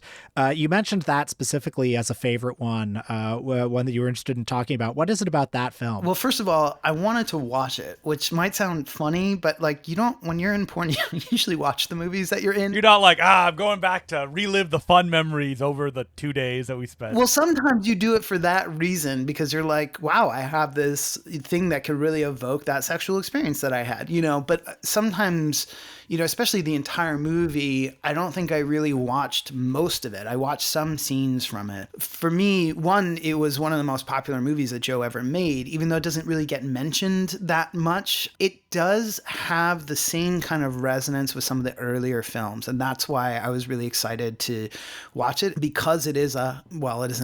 you mentioned that specifically as a favorite one that you were interested in talking about. What is it about that film? Well, first of all, I wanted to watch it, which might sound funny, but like you don't, when you're in porn, you don't usually watch the movies that you're in. You're not like, I'm going back to relive the fun memories over the 2 days that we spent. Well, sometimes you do it for that reason because you're like, wow, I have this thing that could really evoke that sexual experience that I had, you know, but sometimes, you know, especially the entire movie, I don't think I really watched most of it. I watched some scenes from it. For me, one, it was one of the most popular movies that Joe ever made, even though it doesn't really get mentioned that much. It does have the same kind of resonance with some of the earlier films. And that's why I was really excited to watch it, because it is an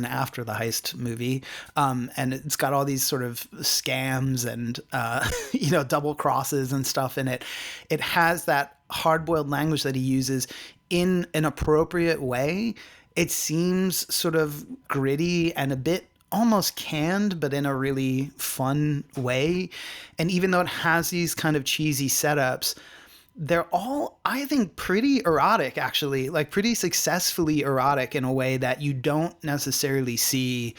After the Heist movie. And it's got all these sort of scams and, you know, double crosses and stuff in it. It has that hard-boiled language that he uses in an appropriate way. It seems sort of gritty and a bit almost canned, but in a really fun way. And even though it has these kind of cheesy setups, they're all, I think, pretty erotic, actually, like pretty successfully erotic in a way that you don't necessarily see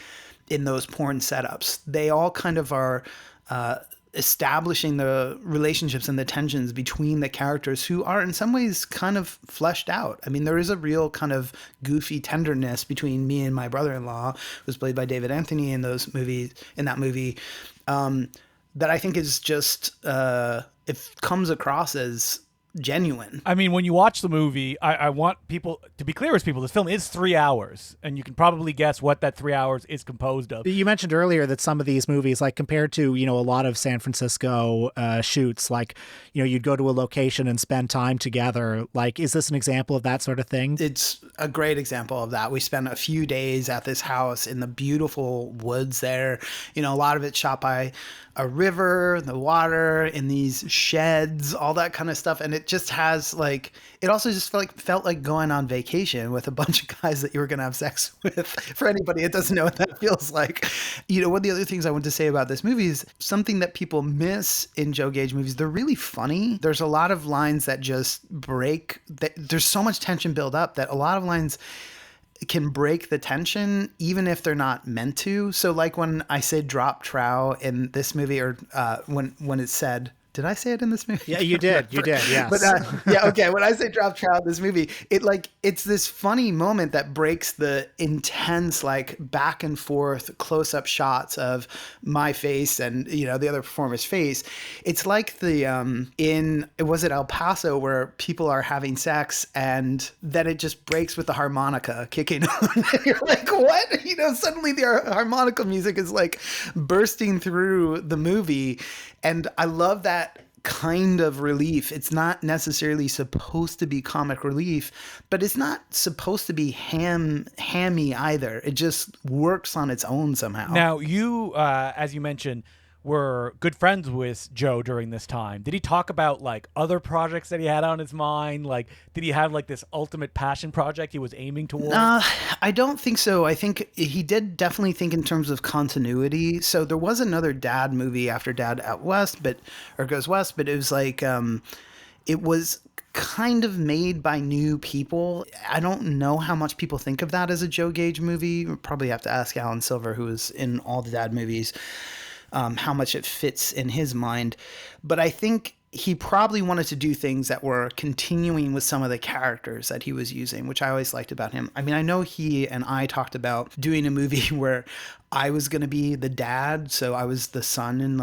in those porn setups. They all kind of are establishing the relationships and the tensions between the characters who are in some ways kind of fleshed out. I mean, there is a real kind of goofy tenderness between me and my brother-in-law, who's played by David Anthony in that movie, that I think is just, it comes across as genuine. I mean, when you watch the movie, I want people to be clear as people, this film is 3 hours, and you can probably guess what that 3 hours is composed of. You mentioned earlier that some of these movies, like compared to, a lot of San Francisco shoots, like, you'd go to a location and spend time together. Like, is this an example of that sort of thing? It's a great example of that. We spent a few days at this house in the beautiful woods there. A lot of it shot by a river, the water, in these sheds, all that kind of stuff. And it just has it also just felt like going on vacation with a bunch of guys that you were going to have sex with. For anybody that doesn't know what that feels like. One of the other things I want to say about this movie is something that people miss in Joe Gage movies. They're really funny. There's a lot of lines that just break. There's so much tension build up that a lot of lines can break the tension even if they're not meant to. So like when I say drop trow in this movie, or when it said, did I say it in this movie? Yeah, you did. You did. Yes. But yeah, okay. When I say drop trow in this movie, it's this funny moment that breaks the intense back and forth close up shots of my face and the other performer's face. It's like was it El Paso where people are having sex and then it just breaks with the harmonica kicking on. And you're like, what? Suddenly the harmonica music is bursting through the movie. And I love that kind of relief. It's not necessarily supposed to be comic relief, but it's not supposed to be hammy either. It just works on its own somehow. Now, you, as you mentioned, were good friends with Joe during this time. Did he talk about other projects that he had on his mind? Did he have this ultimate passion project he was aiming towards? I don't think so. I think he did definitely think in terms of continuity. So there was another Dad movie after Dad Goes West, but it was it was kind of made by new people. I don't know how much people think of that as a Joe Gage movie. We'll probably have to ask Alan Silver, who was in all the Dad movies, how much it fits in his mind. But I think he probably wanted to do things that were continuing with some of the characters that he was using, which I always liked about him. I mean, I know he and I talked about doing a movie where I was going to be the dad, so I was the son in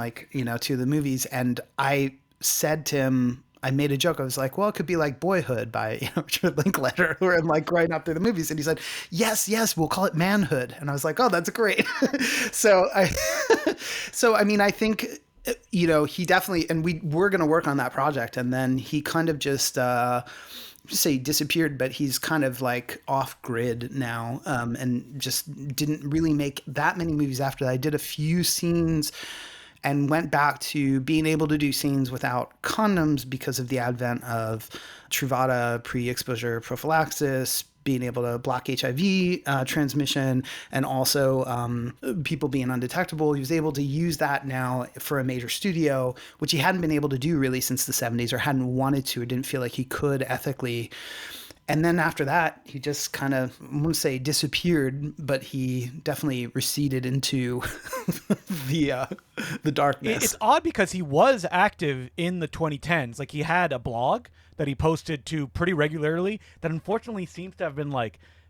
two of the movies. And I said to him, I made a joke. I was like, well, it could be like Boyhood by Richard Linklater, where I'm growing up through the movies. And he said, yes, we'll call it Manhood. And I was like, oh, that's great. So I mean, I think, he definitely, and we're going to work on that project. And then he kind of just, say disappeared, but he's kind of off grid now, and just didn't really make that many movies after that. I did a few scenes and went back to being able to do scenes without condoms because of the advent of Truvada pre-exposure prophylaxis, being able to block HIV transmission, and also people being undetectable. He was able to use that now for a major studio, which he hadn't been able to do really since the 70s, or hadn't wanted to, or didn't feel like he could ethically. And then after that, he just kind of, I wouldn't say disappeared, but he definitely receded into the darkness. It's odd because he was active in the 2010s. He had a blog that he posted to pretty regularly that unfortunately seems to have been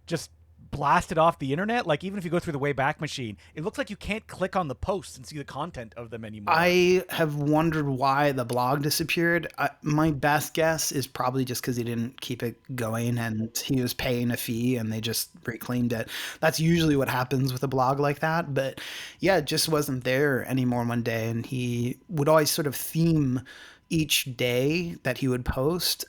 just blasted off the internet. Even if you go through the Wayback Machine, it looks like you can't click on the posts and see the content of them anymore. I have wondered why the blog disappeared. My best guess is probably just because he didn't keep it going and he was paying a fee and they just reclaimed it. That's usually what happens with a blog like that. But yeah, it just wasn't there anymore one day. And he would always sort of theme each day that he would post.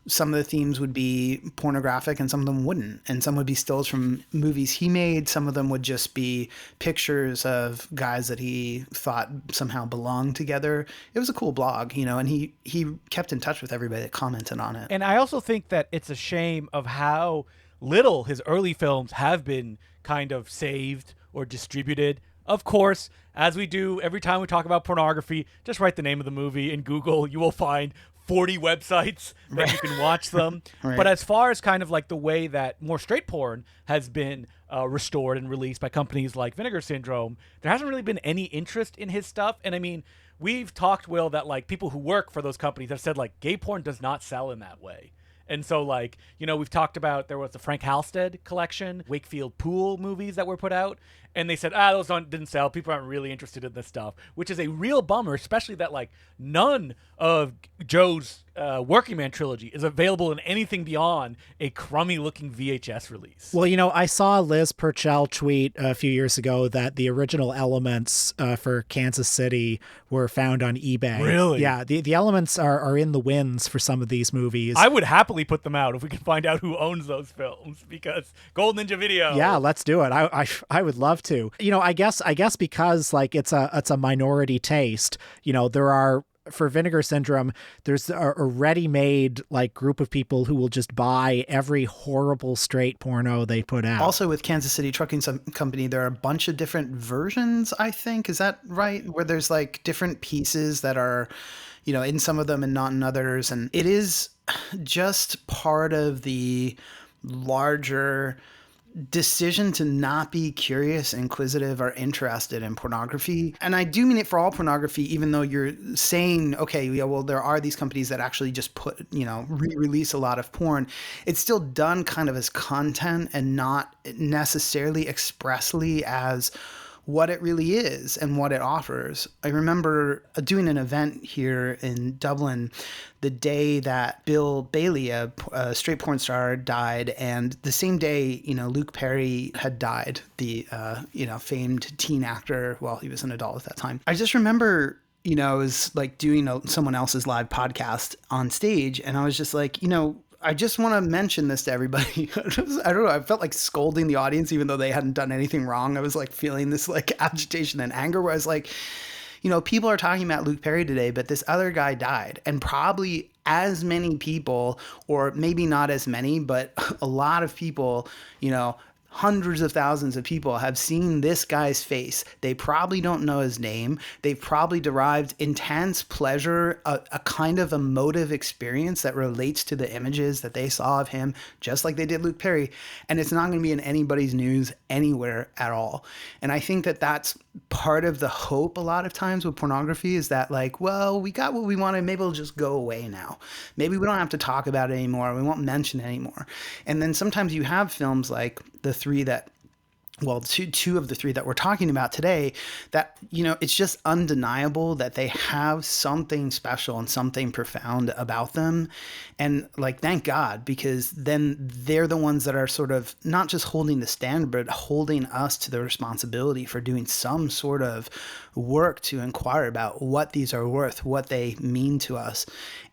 Some of the themes would be pornographic and some of them wouldn't. And some would be stills from movies he made. Some of them would just be pictures of guys that he thought somehow belonged together. It was a cool blog, and he kept in touch with everybody that commented on it. And I also think that it's a shame of how little his early films have been kind of saved or distributed. Of course, as we do every time we talk about pornography, just write the name of the movie in Google. You will find 40 websites that you can watch them. Right. But as far as kind of the way that more straight porn has been restored and released by companies like Vinegar Syndrome, there hasn't really been any interest in his stuff. And I mean, we've talked, Will, that people who work for those companies have said gay porn does not sell in that way. And so, like, you know, we've talked about, there was the Frank Halstead collection, Wakefield Pool movies that were put out. And they said, those didn't sell. People aren't really interested in this stuff, which is a real bummer, especially that, like, none of Joe's Working Man trilogy is available in anything beyond a crummy-looking VHS release. Well, you know, I saw Liz Purcell tweet a few years ago that the original elements for Kansas City were found on eBay. Really? Yeah, the elements are in the wins for some of these movies. I would happily put them out if we can find out who owns those films, because Gold Ninja Video. Yeah, let's do it. I would love to. You know, I guess because like it's a minority taste. You know, there are, for Vinegar Syndrome, there's a ready-made like group of people who will just buy every horrible straight porno they put out. Also with Kansas City Trucking Company, there are a bunch of different versions, I think. Is that right? Where there's like different pieces that are, you know, in some of them and not in others. And it is just part of the larger decision to not be curious, inquisitive, or interested in pornography. And I do mean it for all pornography, even though you're saying, okay, yeah, well, there are these companies that actually just put, you know, re-release a lot of porn. It's still done kind of as content and not necessarily expressly as what it really is and what it offers. I remember doing an event here in Dublin the day that Bill Bailey, a straight porn star, died, and the same day, you know, Luke Perry had died, the you know, famed teen actor. Well, he was an adult at that time. I just remember, you know, I was like doing someone else's live podcast on stage, and I was just like, you know, I just want to mention this to everybody. I don't know. I felt like scolding the audience, even though they hadn't done anything wrong. I was like feeling this like agitation and anger where I was like, you know, people are talking about Luke Perry today, but this other guy died. And probably as many people, or maybe not as many, but a lot of people, you know, hundreds of thousands of people have seen this guy's face. They probably don't know his name. They've probably derived intense pleasure, a kind of emotive experience that relates to the images that they saw of him, just like they did Luke Perry. And it's not going to be in anybody's news anywhere at all. And I think that that's part of the hope a lot of times with pornography, is that like, well, we got what we wanted. Maybe it'll just go away now. Maybe we don't have to talk about it anymore. We won't mention it anymore. And then sometimes you have films like the three that, well, two of the three that we're talking about today, that, you know, it's just undeniable that they have something special and something profound about them. And like, thank God, because then they're the ones that are sort of not just holding the standard, but holding us to the responsibility for doing some sort of work to inquire about what these are worth, what they mean to us.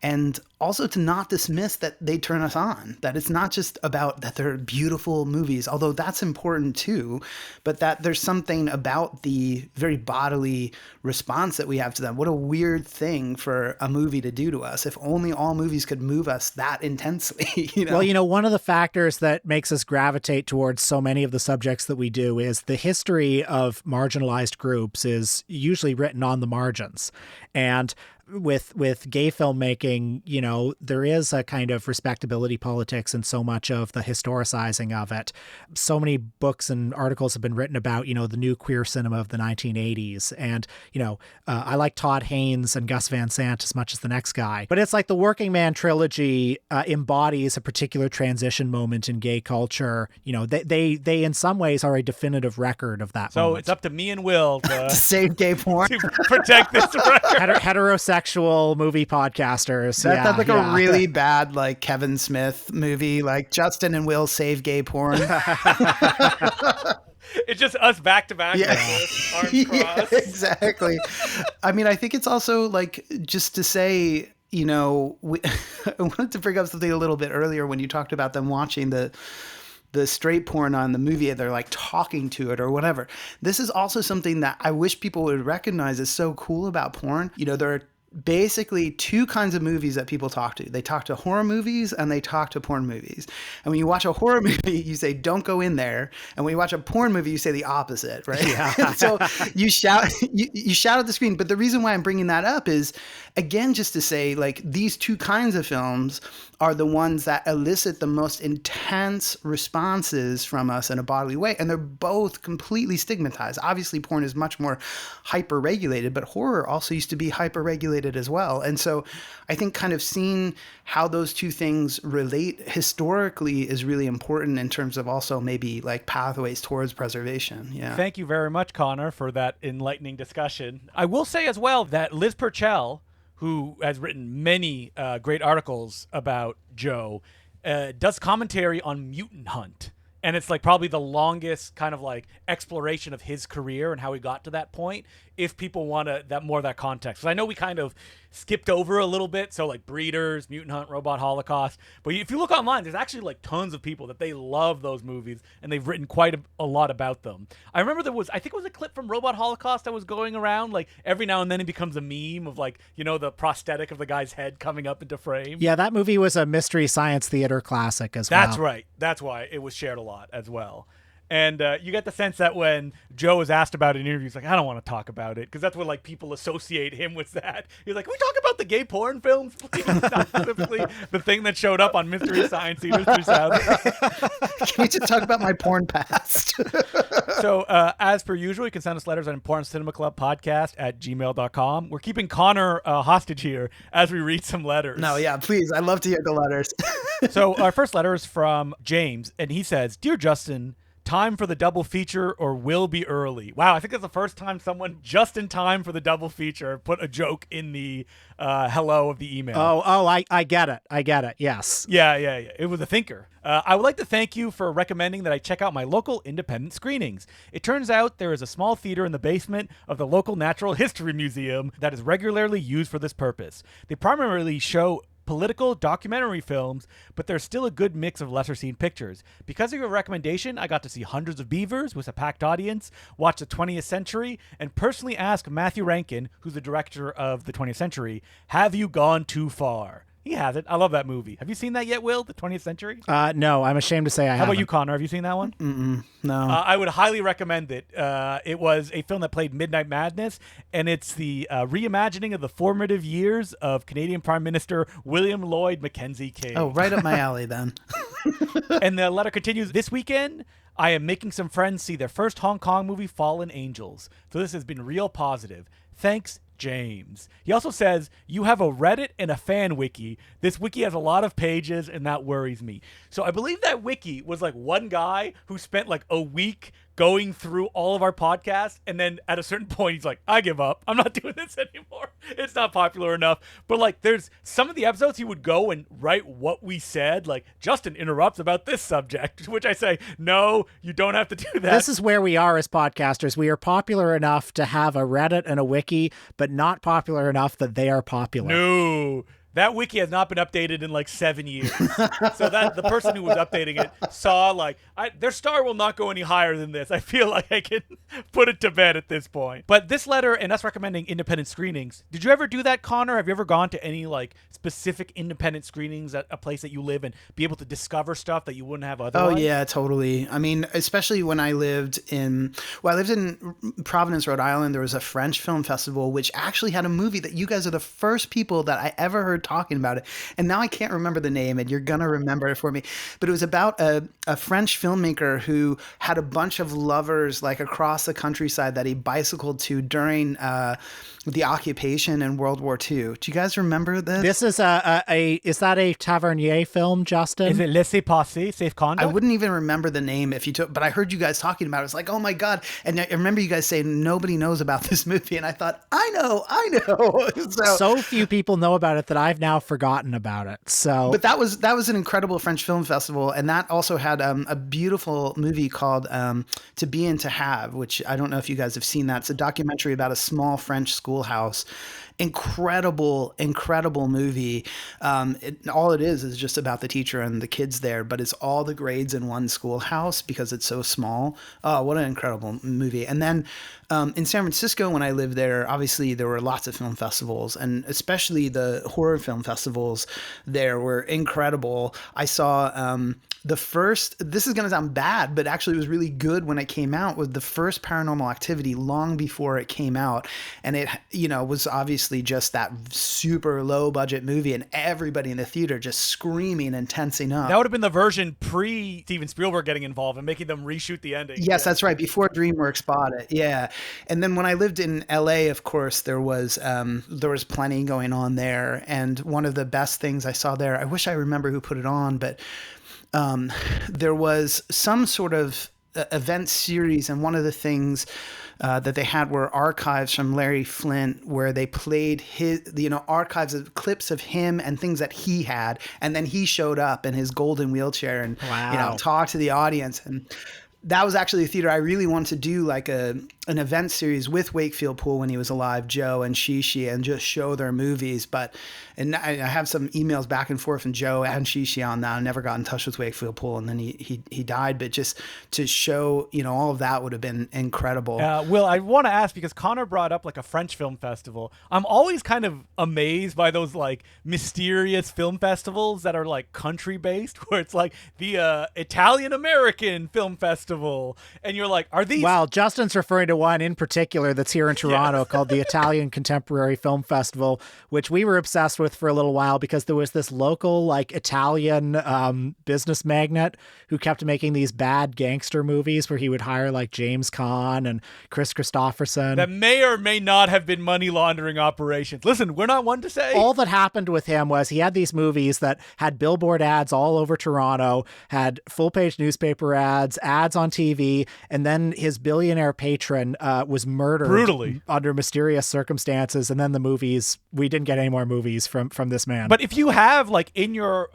And also to not dismiss that they turn us on, that it's not just about that they're beautiful movies, although that's important too, but that there's something about the very bodily response that we have to them. What a weird thing for a movie to do to us. If only all movies could move us that intensely, you know? Well, you know, one of the factors that makes us gravitate towards so many of the subjects that we do is the history of marginalized groups is usually written on the margins. And with gay filmmaking, you know, there is a kind of respectability politics in so much of the historicizing of it. So many books and articles have been written about, you know, the new queer cinema of the 1980s. And, you know, I like Todd Haynes and Gus Van Sant as much as the next guy. But it's like the Working Man trilogy embodies a particular transition moment in gay culture. You know, they in some ways are a definitive record of that moment. So it's up to me and Will to save gay porn, to protect this record. Heterosexual movie podcasters. That's like a really bad like Kevin Smith movie, like Justin and Will save gay porn. It's just us back to back. Yeah. Arms crossed. Yeah, exactly. I mean, I think it's also like, just to say, you know, I wanted to bring up something a little bit earlier when you talked about them watching the straight porn on the movie, they're like talking to it or whatever. This is also something that I wish people would recognize is so cool about porn. You know, there are basically two kinds of movies that people talk to. They talk to horror movies and they talk to porn movies. And when you watch a horror movie, you say, don't go in there. And when you watch a porn movie, you say the opposite, right? Yeah. So you shout, you shout at the screen. But the reason why I'm bringing that up is, again, just to say, like, these two kinds of films are the ones that elicit the most intense responses from us in a bodily way. And they're both completely stigmatized. Obviously, porn is much more hyper-regulated, but horror also used to be hyper-regulated related as well. And so I think kind of seeing how those two things relate historically is really important in terms of also maybe like pathways towards preservation. Yeah. Thank you very much, Conner, for that enlightening discussion. I will say as well that Liz Purcell, who has written many great articles about Joe, does commentary on Mutant Hunt. And it's like probably the longest kind of like exploration of his career and how he got to that point. If people want that more of that context, because I know we kind of skipped over a little bit. So like Breeders, Mutant Hunt, Robot Holocaust. But if you look online, there's actually like tons of people that they love those movies and they've written quite a lot about them. I remember I think it was a clip from Robot Holocaust that was going around. Like every now and then it becomes a meme of like, the prosthetic of the guy's head coming up into frame. Yeah, that movie was a Mystery Science Theater classic as well. That's right. That's why it was shared a lot as well. And you get the sense that when Joe was asked about it in interviews, like, I don't want to talk about it, because that's what like people associate him with that. He's like, can we talk about the gay porn films, please? Not specifically the thing that showed up on Mystery Science Theater 3000. Can we just talk about my porn past? So as per usual, you can send us letters at importantcinemaclubpodcast@gmail.com. We're keeping Conner hostage here as we read some letters. No, yeah, please. I love to hear the letters. So our first letter is from James, and he says, Dear Justin, time for the double feature or will be early. Wow, I think that's the first time someone just in time for the double feature put a joke in the hello of the email. I get it. Yes. Yeah. It was a thinker. I would like to thank you for recommending that I check out my local independent screenings. It turns out there is a small theater in the basement of the local Natural History Museum that is regularly used for this purpose. They primarily show political documentary films, but there's still a good mix of lesser seen pictures. Because of your recommendation, I got to see Hundreds of Beavers with a packed audience, watch the 20th Century, and personally ask Matthew Rankin, who's the director of the 20th Century, have you gone too far? He hasn't. I love that movie. Have you seen that yet, Will? The 20th Century? No, I'm ashamed to say I haven't. How about you, Conner? Have you seen that one? No. I would highly recommend it. It was a film that played Midnight Madness, and it's the reimagining of the formative years of Canadian Prime Minister William Lloyd Mackenzie King. Oh, right up my alley then. And the letter continues, this weekend, I am making some friends see their first Hong Kong movie, Fallen Angels. So this has been real positive. Thanks, James. He also says, you have a Reddit and a fan wiki. This wiki has a lot of pages, and that worries me. So I believe that wiki was like one guy who spent like a week going through all of our podcasts, and then at a certain point he's like, I give up. I'm not doing this anymore. It's not popular enough. But like there's some of the episodes he would go and write what we said, like Justin interrupts about this subject, which I say, no, you don't have to do that. This is where we are as podcasters. We are popular enough to have a Reddit and a wiki, but not popular enough that they are popular. No. That wiki has not been updated in like 7 years. So that the person who was updating it saw like, their star will not go any higher than this. I feel like I can put it to bed at this point. But this letter and us recommending independent screenings, did you ever do that, Conner? Have you ever gone to any like specific independent screenings at a place that you live and be able to discover stuff that you wouldn't have otherwise? Oh, yeah, totally. I mean, especially when I lived in Providence, Rhode Island, there was a French film festival, which actually had a movie that you guys are the first people that I ever heard talking about it. And now I can't remember the name, and you're going to remember it for me. But it was about a French filmmaker who had a bunch of lovers like across the countryside that he bicycled to during the occupation in World War II. Do you guys remember this? This is is that a Tavernier film, Justin? Is it Laissez-Passer, Safe Conduct? I wouldn't even remember the name if you took, but I heard you guys talking about it. It's like, oh my God. And I remember you guys saying nobody knows about this movie. And I thought, I know. So few people know about it that I've now forgotten about it. So, but that was an incredible French film festival. And that also had a beautiful movie called To Be and To Have, which I don't know if you guys have seen that. It's a documentary about a small French schoolhouse. Incredible movie. All it is just about the teacher and the kids there, but it's all the grades in one schoolhouse because it's so small. Oh, what an incredible movie. And then in San Francisco, when I lived there, obviously there were lots of film festivals, and especially the horror film festivals there were incredible. I saw the first, this is going to sound bad, but actually it was really good when it came out, was the first Paranormal Activity long before it came out. And it, was obviously just that super low budget movie and everybody in the theater just screaming and tensing up. That would have been the version pre Steven Spielberg getting involved and making them reshoot the ending. Yes, that's right. Before DreamWorks bought it. Yeah. And then when I lived in LA, of course, there was plenty going on there. And one of the best things I saw there, I wish I remember who put it on, but there was some sort of event series, and one of the things that they had were archives from Larry Flint, where they played his, archives of clips of him and things that he had, and then he showed up in his golden wheelchair and talked to the audience. And that was actually a theater I really wanted to do, like an event series with Wakefield Poole when he was alive, Joe and Shishi, and just show their movies. And I have some emails back and forth from Joe and Shishi on that. I never got in touch with Wakefield Poole, and then he died. But just to show, all of that would have been incredible. Will, I want to ask, because Conner brought up like a French film festival. I'm always kind of amazed by those like mysterious film festivals that are like country based, where it's like the Italian American Film Festival, and you're like, are these? Well, Justin's referring to one in particular that's here in Toronto called the Italian Contemporary Film Festival, which we were obsessed with for a little while because there was this local like Italian business magnate who kept making these bad gangster movies where he would hire like James Caan and Chris Christopherson. That may or may not have been money laundering operations. Listen, we're not one to say. All that happened with him was he had these movies that had billboard ads all over Toronto, had full-page newspaper ads on TV, and then his billionaire patron was murdered brutally under mysterious circumstances, and then the movies, we didn't get any more movies from this man. But if you have like in your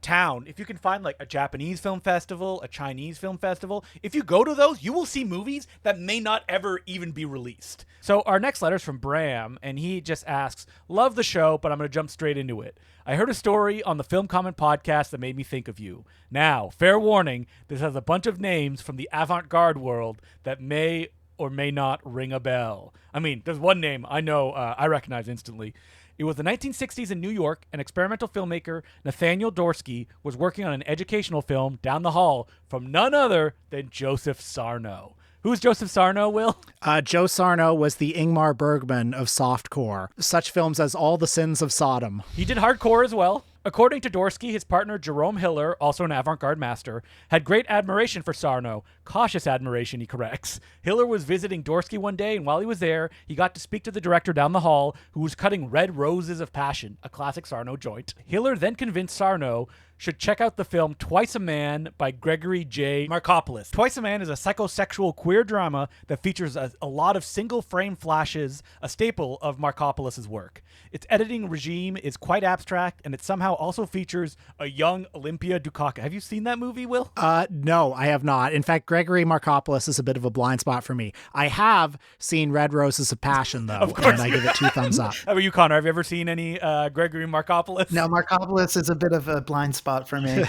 town, if you can find like a Japanese film festival, a Chinese film festival, if you go to those, you will see movies that may not ever even be released. So our next letter is from Bram, and he just asks, love the show, but I'm going to jump straight into it. I heard a story on the Film Comment podcast that made me think of you. Now, fair warning, this has a bunch of names from the avant-garde world that may or may not ring a bell. I mean, there's one name I know I recognize instantly. It was the 1960s in New York, and experimental filmmaker Nathaniel Dorsky was working on an educational film down the hall from none other than Joseph Sarno. Who's Joseph Sarno, Will? Joe Sarno was the Ingmar Bergman of softcore. Such films as All the Sins of Sodom. He did hardcore as well. According to Dorsky, his partner Jerome Hiller, also an avant-garde master, had great admiration for Sarno. Cautious admiration, he corrects. Hiller was visiting Dorsky one day, and while he was there, he got to speak to the director down the hall, who was cutting Red Roses of Passion, a classic Sarno joint. Hiller then convinced Sarno should check out the film Twice a Man by Gregory J. Markopoulos. Twice a Man is a psychosexual queer drama that features a lot of single-frame flashes, a staple of Markopoulos' work. Its editing regime is quite abstract, and it somehow also features a young Olympia Dukakis. Have you seen that movie, Will? No, I have not. In fact, Gregory Markopoulos is a bit of a blind spot for me. I have seen Red Roses of Passion, though, of course. And I give it 2 thumbs up. How about you, Conner? Have you ever seen any Gregory Markopoulos? No, Markopoulos is a bit of a blind spot for me.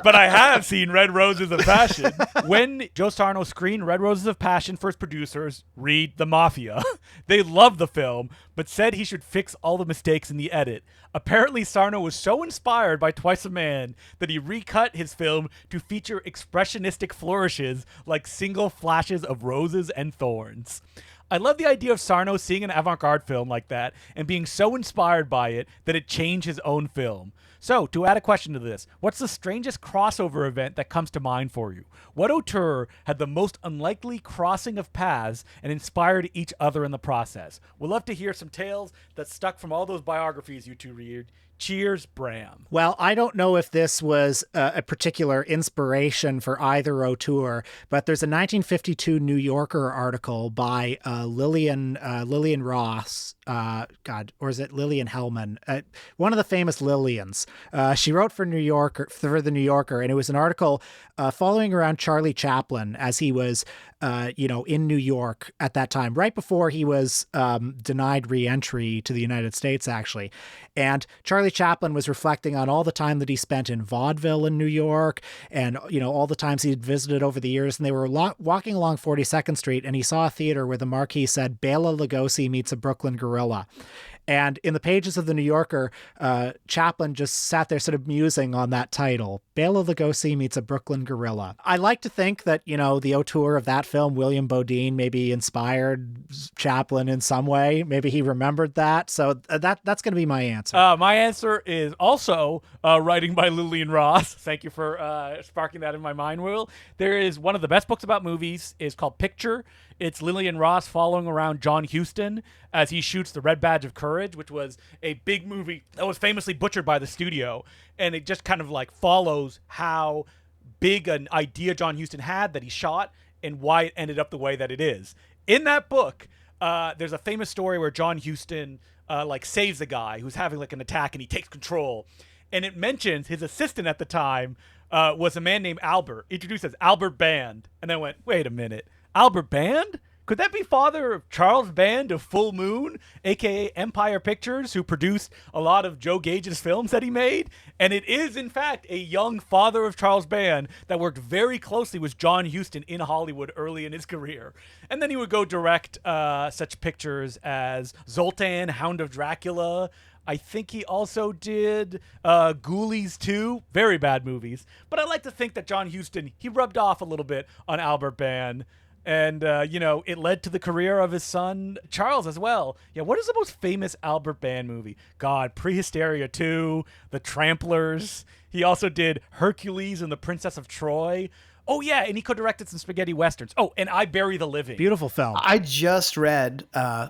But I have seen Red Roses of Passion. When Joe Sarno screened Red Roses of Passion for his producers, read the Mafia, they loved the film, but said he should fix all the mistakes in the edit. Apparently, Sarno was so inspired by Twice a Man that he recut his film to feature expressionistic flourishes like single flashes of roses and thorns. I love the idea of Sarno seeing an avant-garde film like that and being so inspired by it that it changed his own film. So, to add a question to this, what's the strangest crossover event that comes to mind for you? What auteur had the most unlikely crossing of paths and inspired each other in the process? We'd love to hear some tales that stuck from all those biographies you two read. Cheers, Bram. Well, I don't know if this was a particular inspiration for either auteur, but there's a 1952 New Yorker article by Lillian Ross, or is it Lillian Hellman? One of the famous Lillians. She wrote for the New Yorker, and it was an article following around Charlie Chaplin as he was, in New York at that time, right before he was denied re-entry to the United States, actually. And Charlie Chaplin was reflecting on all the time that he spent in vaudeville in New York and, all the times he'd visited over the years. And they were walking along 42nd Street, and he saw a theater where the marquee said, Bela Lugosi meets a Brooklyn gorilla. And in the pages of the New Yorker, Chaplin just sat there sort of musing on that title, Bela Lugosi meets a Brooklyn Gorilla. I like to think that, the auteur of that film, William Bodine, maybe inspired Chaplin in some way. Maybe he remembered that. So that's going to be my answer. My answer is also writing by Lillian Ross. Thank you for sparking that in my mind, Will. There is one of the best books about movies is called Picture. It's Lillian Ross following around John Huston as he shoots The Red Badge of Courage, which was a big movie that was famously butchered by the studio. And it just kind of like follows how big an idea John Huston had that he shot and why it ended up the way that it is. In that book, there's a famous story where John Huston saves a guy who's having like an attack and he takes control. And it mentions his assistant at the time was a man named Albert, introduced as Albert Band. And I went, wait a minute, Albert Band? Could that be father of Charles Band of Full Moon, a.k.a. Empire Pictures, who produced a lot of Joe Gage's films that he made? And it is, in fact, a young father of Charles Band that worked very closely with John Huston in Hollywood early in his career. And then he would go direct such pictures as Zoltan, Hound of Dracula. I think he also did Ghoulies 2. Very bad movies. But I like to think that John Huston, he rubbed off a little bit on Albert Band. And, it led to the career of his son, Charles, as well. Yeah, what is the most famous Albert Band movie? God, Prehysteria 2, The Tramplers. He also did Hercules and the Princess of Troy. Oh, yeah, and he co-directed some spaghetti westerns. Oh, and I Bury the Living. Beautiful film. I just read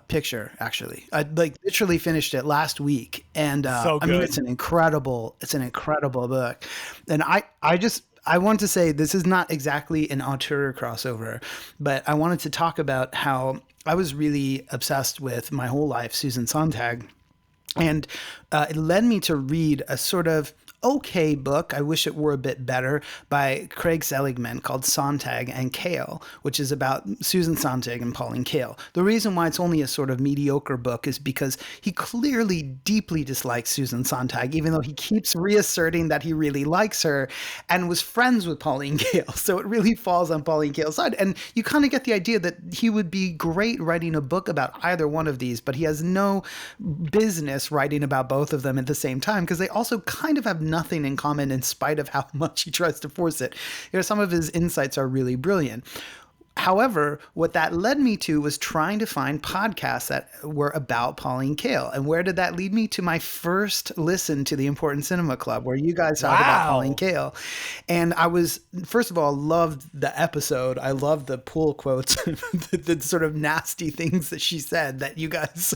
Picture, actually. I literally finished it last week. And so good. I mean, it's an incredible book. And I want to say this is not exactly an auteur crossover, but I wanted to talk about how I was really obsessed with my whole life Susan Sontag. And it led me to read a sort of okay book, I wish it were a bit better, by Craig Seligman called Sontag and Kael, which is about Susan Sontag and Pauline Kael. The reason why it's only a sort of mediocre book is because he clearly deeply dislikes Susan Sontag, even though he keeps reasserting that he really likes her and was friends with Pauline Kael. So it really falls on Pauline Kael's side. And you kind of get the idea that he would be great writing a book about either one of these, but he has no business writing about both of them at the same time because they also kind of have nothing in common in spite of how much he tries to force it. Some of his insights are really brilliant. However, what that led me to was trying to find podcasts that were about Pauline Kael. And where did that lead me? To my first listen to the Important Cinema Club, where you guys talk about Pauline Kael. And I was, first of all, loved the episode. I loved the pool quotes, the sort of nasty things that she said that you guys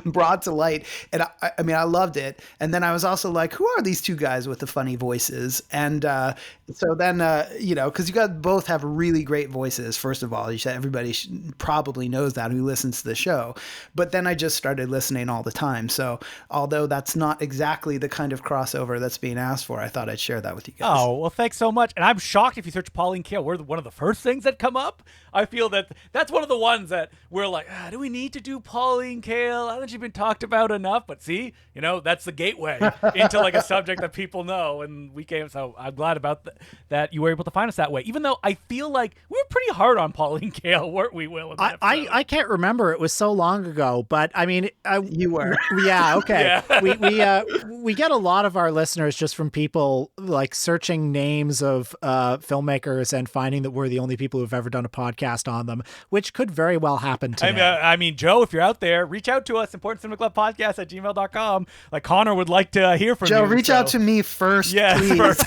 brought to light. And I mean, I loved it. And then I was also like, who are these two guys with the funny voices? And so then, because you guys both have really great voices. First of all, you said everybody probably knows that who listens to the show. But then I just started listening all the time. So although that's not exactly the kind of crossover that's being asked for, I thought I'd share that with you guys. Oh, well, thanks so much. And I'm shocked if you search Pauline Kael, we're one of the first things that come up. I feel that that's one of the ones that we're like, do we need to do Pauline Kael? Hasn't she been talked about enough? But see, that's the gateway into like a subject that people know. And we came, so I'm glad about that you were able to find us that way. Even though I feel like we were pretty hard on Pauline Kael, weren't we, Will? I can't remember. It was so long ago, but I mean, you were. Yeah. Okay. Yeah. We get a lot of our listeners just from people like searching names of filmmakers and finding that we're the only people who've ever done a podcast on them, which could very well happen today. I mean, Joe, if you're out there, reach out to us, importantcinemaclubpodcast@gmail.com. Like Conner would like to hear from you. Joe, reach out to me first, please. First.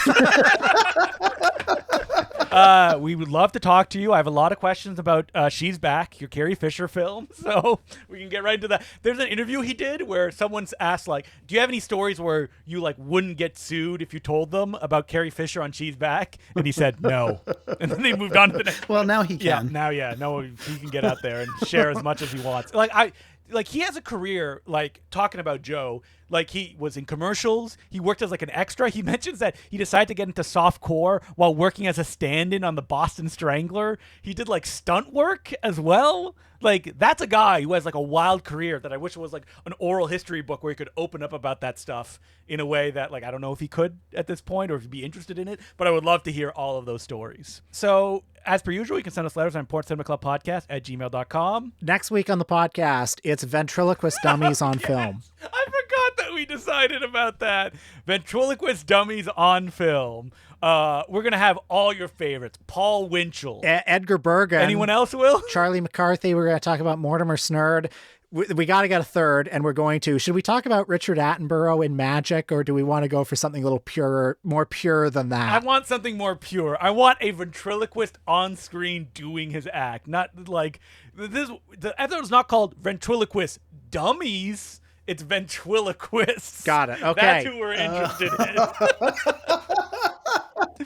We would love to talk to you. I have a lot of questions about She's Back, your Carrie Fisher film, so we can get right into that. There's an interview he did where someone's asked, like, do you have any stories where you, like, wouldn't get sued if you told them about Carrie Fisher on She's Back? And he said, no. And then they moved on to the next. Well, now he can. He can get out there and share as much as he wants. Like he has a career, like talking about Joe, like he was in commercials. He worked as like an extra. He mentions that he decided to get into softcore while working as a stand-in on the Boston Strangler. He did like stunt work as well. Like that's a guy who has like a wild career that I wish it was like an oral history book where he could open up about that stuff in a way that like, I don't know if he could at this point or if he'd be interested in it, but I would love to hear all of those stories. So As per usual, you can send us letters on porncinemaclubpodcast@gmail.com. Next week on the podcast, it's ventriloquist dummies on film. I forgot that we decided about that. Ventriloquist dummies on film. We're going to have all your favorites. Paul Winchell. Edgar Bergen. Anyone else, Will? Charlie McCarthy. We're going to talk about Mortimer Snerd. We got to get a third, and we're going to. Should we talk about Richard Attenborough in Magic, or do we want to go for something a little purer, more pure than that? I want something more pure. I want a ventriloquist on screen doing his act. Not like this. The episode's not called Ventriloquist Dummies. It's ventriloquists. Got it. Okay. That's who we're interested in.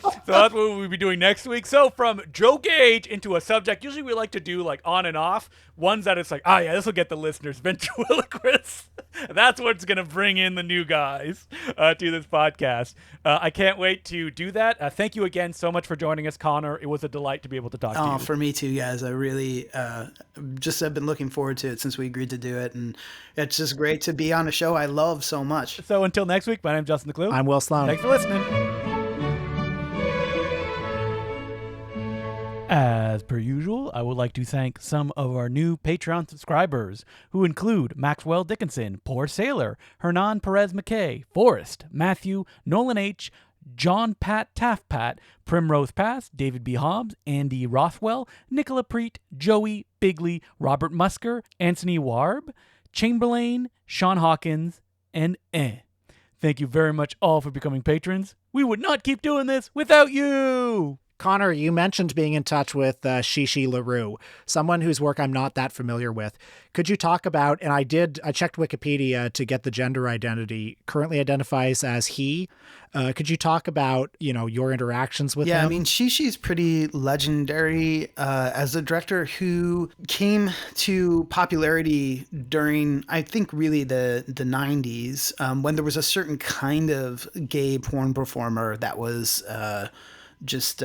So that's what we'll be doing next week. So from Joe Gage into a subject, usually we like to do like on and off, ones that it's like, oh yeah, this will get the listeners. Ventriloquists. That's what's going to bring in the new guys to this podcast. I can't wait to do that. Thank you again so much for joining us, Connor. It was a delight to be able to talk to you. For me too, guys. I really just have been looking forward to it since we agreed to do it. And it's just great to be on a show I love so much. So until next week, my name's Justin Decloux. I'm Will Sloan. Thanks for listening. As per usual, I would like to thank some of our new Patreon subscribers, who include Maxwell Dickinson, Poor Sailor, Hernan Perez McKay, Forrest, Matthew, Nolan H., John Pat Taffpat, Primrose Pass, David B. Hobbs, Andy Rothwell, Nicola Preet, Joey Bigley, Robert Musker, Anthony Warb, Chamberlain, Sean Hawkins, and Thank you very much all for becoming patrons. We would not keep doing this without you! Connor, you mentioned being in touch with Shishi LaRue, someone whose work I'm not that familiar with. Could you talk about, and I checked Wikipedia to get the gender identity, currently identifies as he. Could you talk about, your interactions with him? Yeah, I mean, Shishi's pretty legendary as a director who came to popularity during, I think, really the 90s, when there was a certain kind of gay porn performer that was... just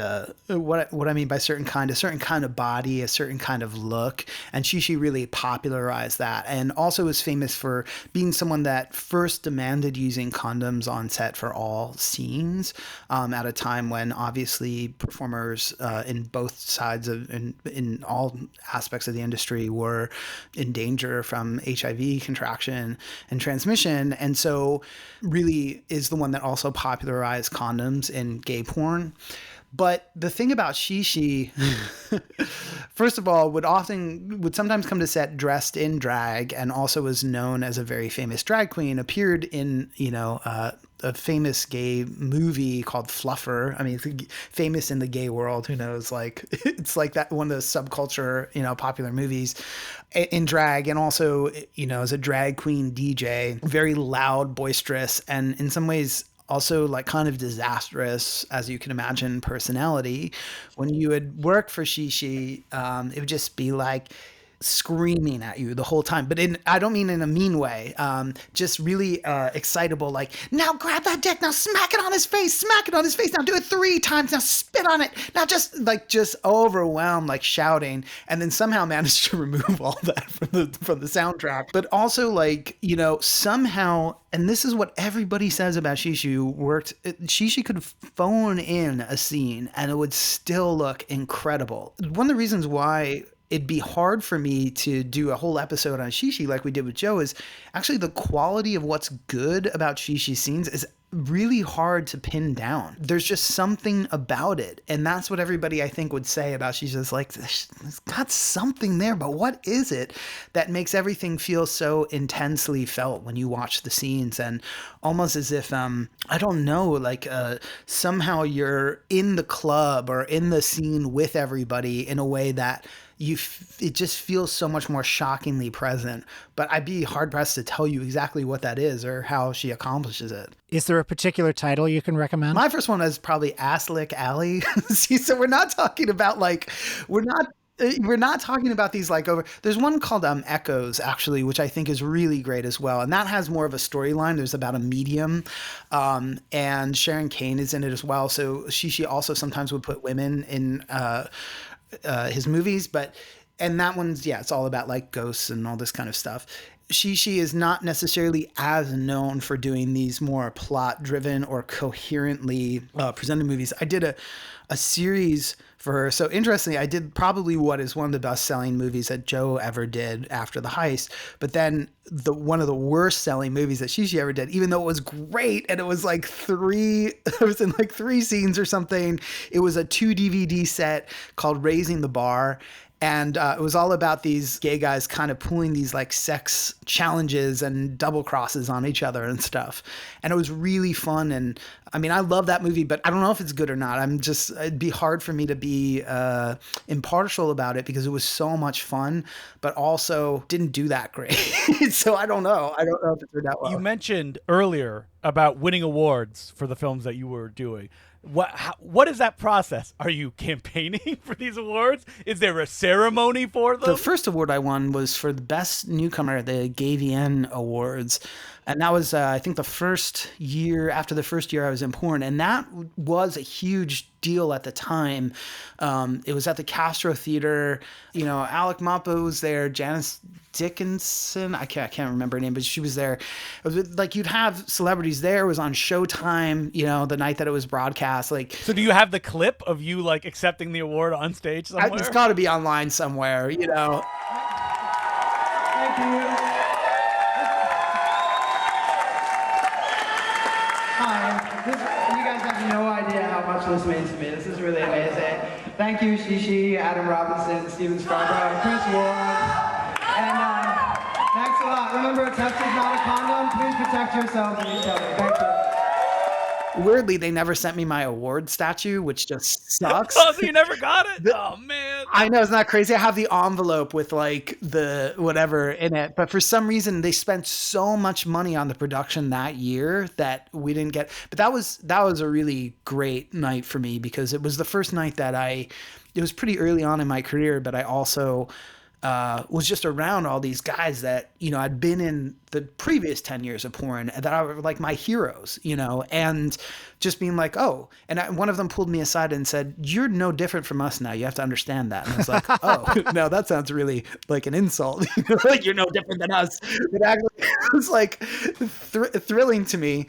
what I mean by a certain kind of body, a certain kind of look. And Shishi really popularized that, and also is famous for being someone that first demanded using condoms on set for all scenes, at a time when obviously performers in both sides of in all aspects of the industry were in danger from HIV contraction and transmission. And so really is the one that also popularized condoms in gay porn. But the thing about Shishi, first of all, would sometimes come to set dressed in drag, and also was known as a very famous drag queen, appeared in, a famous gay movie called Fluffer. I mean, famous in the gay world, who knows, like, it's like that one of those subculture, popular movies in drag, and also, as a drag queen DJ, very loud, boisterous, and in some ways, also like kind of disastrous, as you can imagine, personality. When you would work for Shishi, it would just be like screaming at you the whole time, but I don't mean in a mean way, just really excitable, like, now grab that dick, now smack it on his face, now do it 3 times, now spit on it, now just overwhelmed, like shouting, and then somehow managed to remove all that from the soundtrack. But also, like, somehow, and this is what everybody says about Shishi, Shishi could phone in a scene and it would still look incredible. One of the reasons why it'd be hard for me to do a whole episode on Shishi like we did with Joe is actually the quality of what's good about Shishi's scenes is really hard to pin down. There's just something about it. And that's what everybody, I think, would say about Shishi. It's like, there's got something there, but what is it that makes everything feel so intensely felt when you watch the scenes? And almost as if, I don't know, like somehow you're in the club or in the scene with everybody in a way that it just feels so much more shockingly present. But I'd be hard pressed to tell you exactly what that is or how she accomplishes it. Is there a particular title you can recommend? My first one is probably Ass Lick Alley. See, so we're not talking about we're not talking about these there's one called Echoes, actually, which I think is really great as well. And that has more of a storyline. There's about a medium, and Sharon Kane is in it as well. So she also sometimes would put women in his movies, and that one's, it's all about like ghosts and all this kind of stuff. Shishi is not necessarily as known for doing these more plot driven or coherently presented movies. I did a series for her. So interestingly, I did probably what is one of the best selling movies that Joe ever did after The Heist. But then one of the worst selling movies that Shishi ever did, even though it was great and it was like it was in like 3 scenes or something. It was a 2 DVD set called Raising the Bar. And it was all about these gay guys kind of pulling these like sex challenges and double crosses on each other and stuff. And it was really fun. And I mean, I love that movie, but I don't know if it's good or not. It'd be hard for me to be impartial about it because it was so much fun, but also didn't do that great. So I don't know. I don't know if it turned out well. You mentioned earlier about winning awards for the films that you were doing. What is that process? Are you campaigning for these awards? Is there a ceremony for them? The first award I won was for the best newcomer at the Gavian Awards. And that was, I think, after the first year I was in porn. And that was a huge deal at the time. It was at the Castro Theater. You know, Alec Mapa was there. Janice Dickinson, I can't remember her name, but she was there. It was like you'd have celebrities there. It was on Showtime, you know, the night that it was broadcast. Like, so do you have the clip of you like accepting the award on stage somewhere? It's got to be online somewhere, you know. Thank you. Hi, you guys have no idea how much this means to me. This is really amazing. Thank you, Shishi, Adam Robinson, Steven Scarborough, Chris Ward, and thanks a lot. Remember, touch is not a condom. Please protect yourselves and each other. Thank you. Weirdly, they never sent me my award statue, which just sucks. Oh, so you never got it? Oh, man. I know, it's not crazy. I have the envelope with like the whatever in it, but for some reason they spent so much money on the production that year that we didn't get. But that was a really great night for me because it was the first night that it was pretty early on in my career, but I also was just around all these guys that, you know, I'd been in the previous 10 years of porn that are like my heroes, you know, and just being like, oh, and one of them pulled me aside and said, you're no different from us now. You have to understand that. And I was like, oh, no, that sounds really like an insult. Like, you're no different than us. But actually, it was like thrilling to me.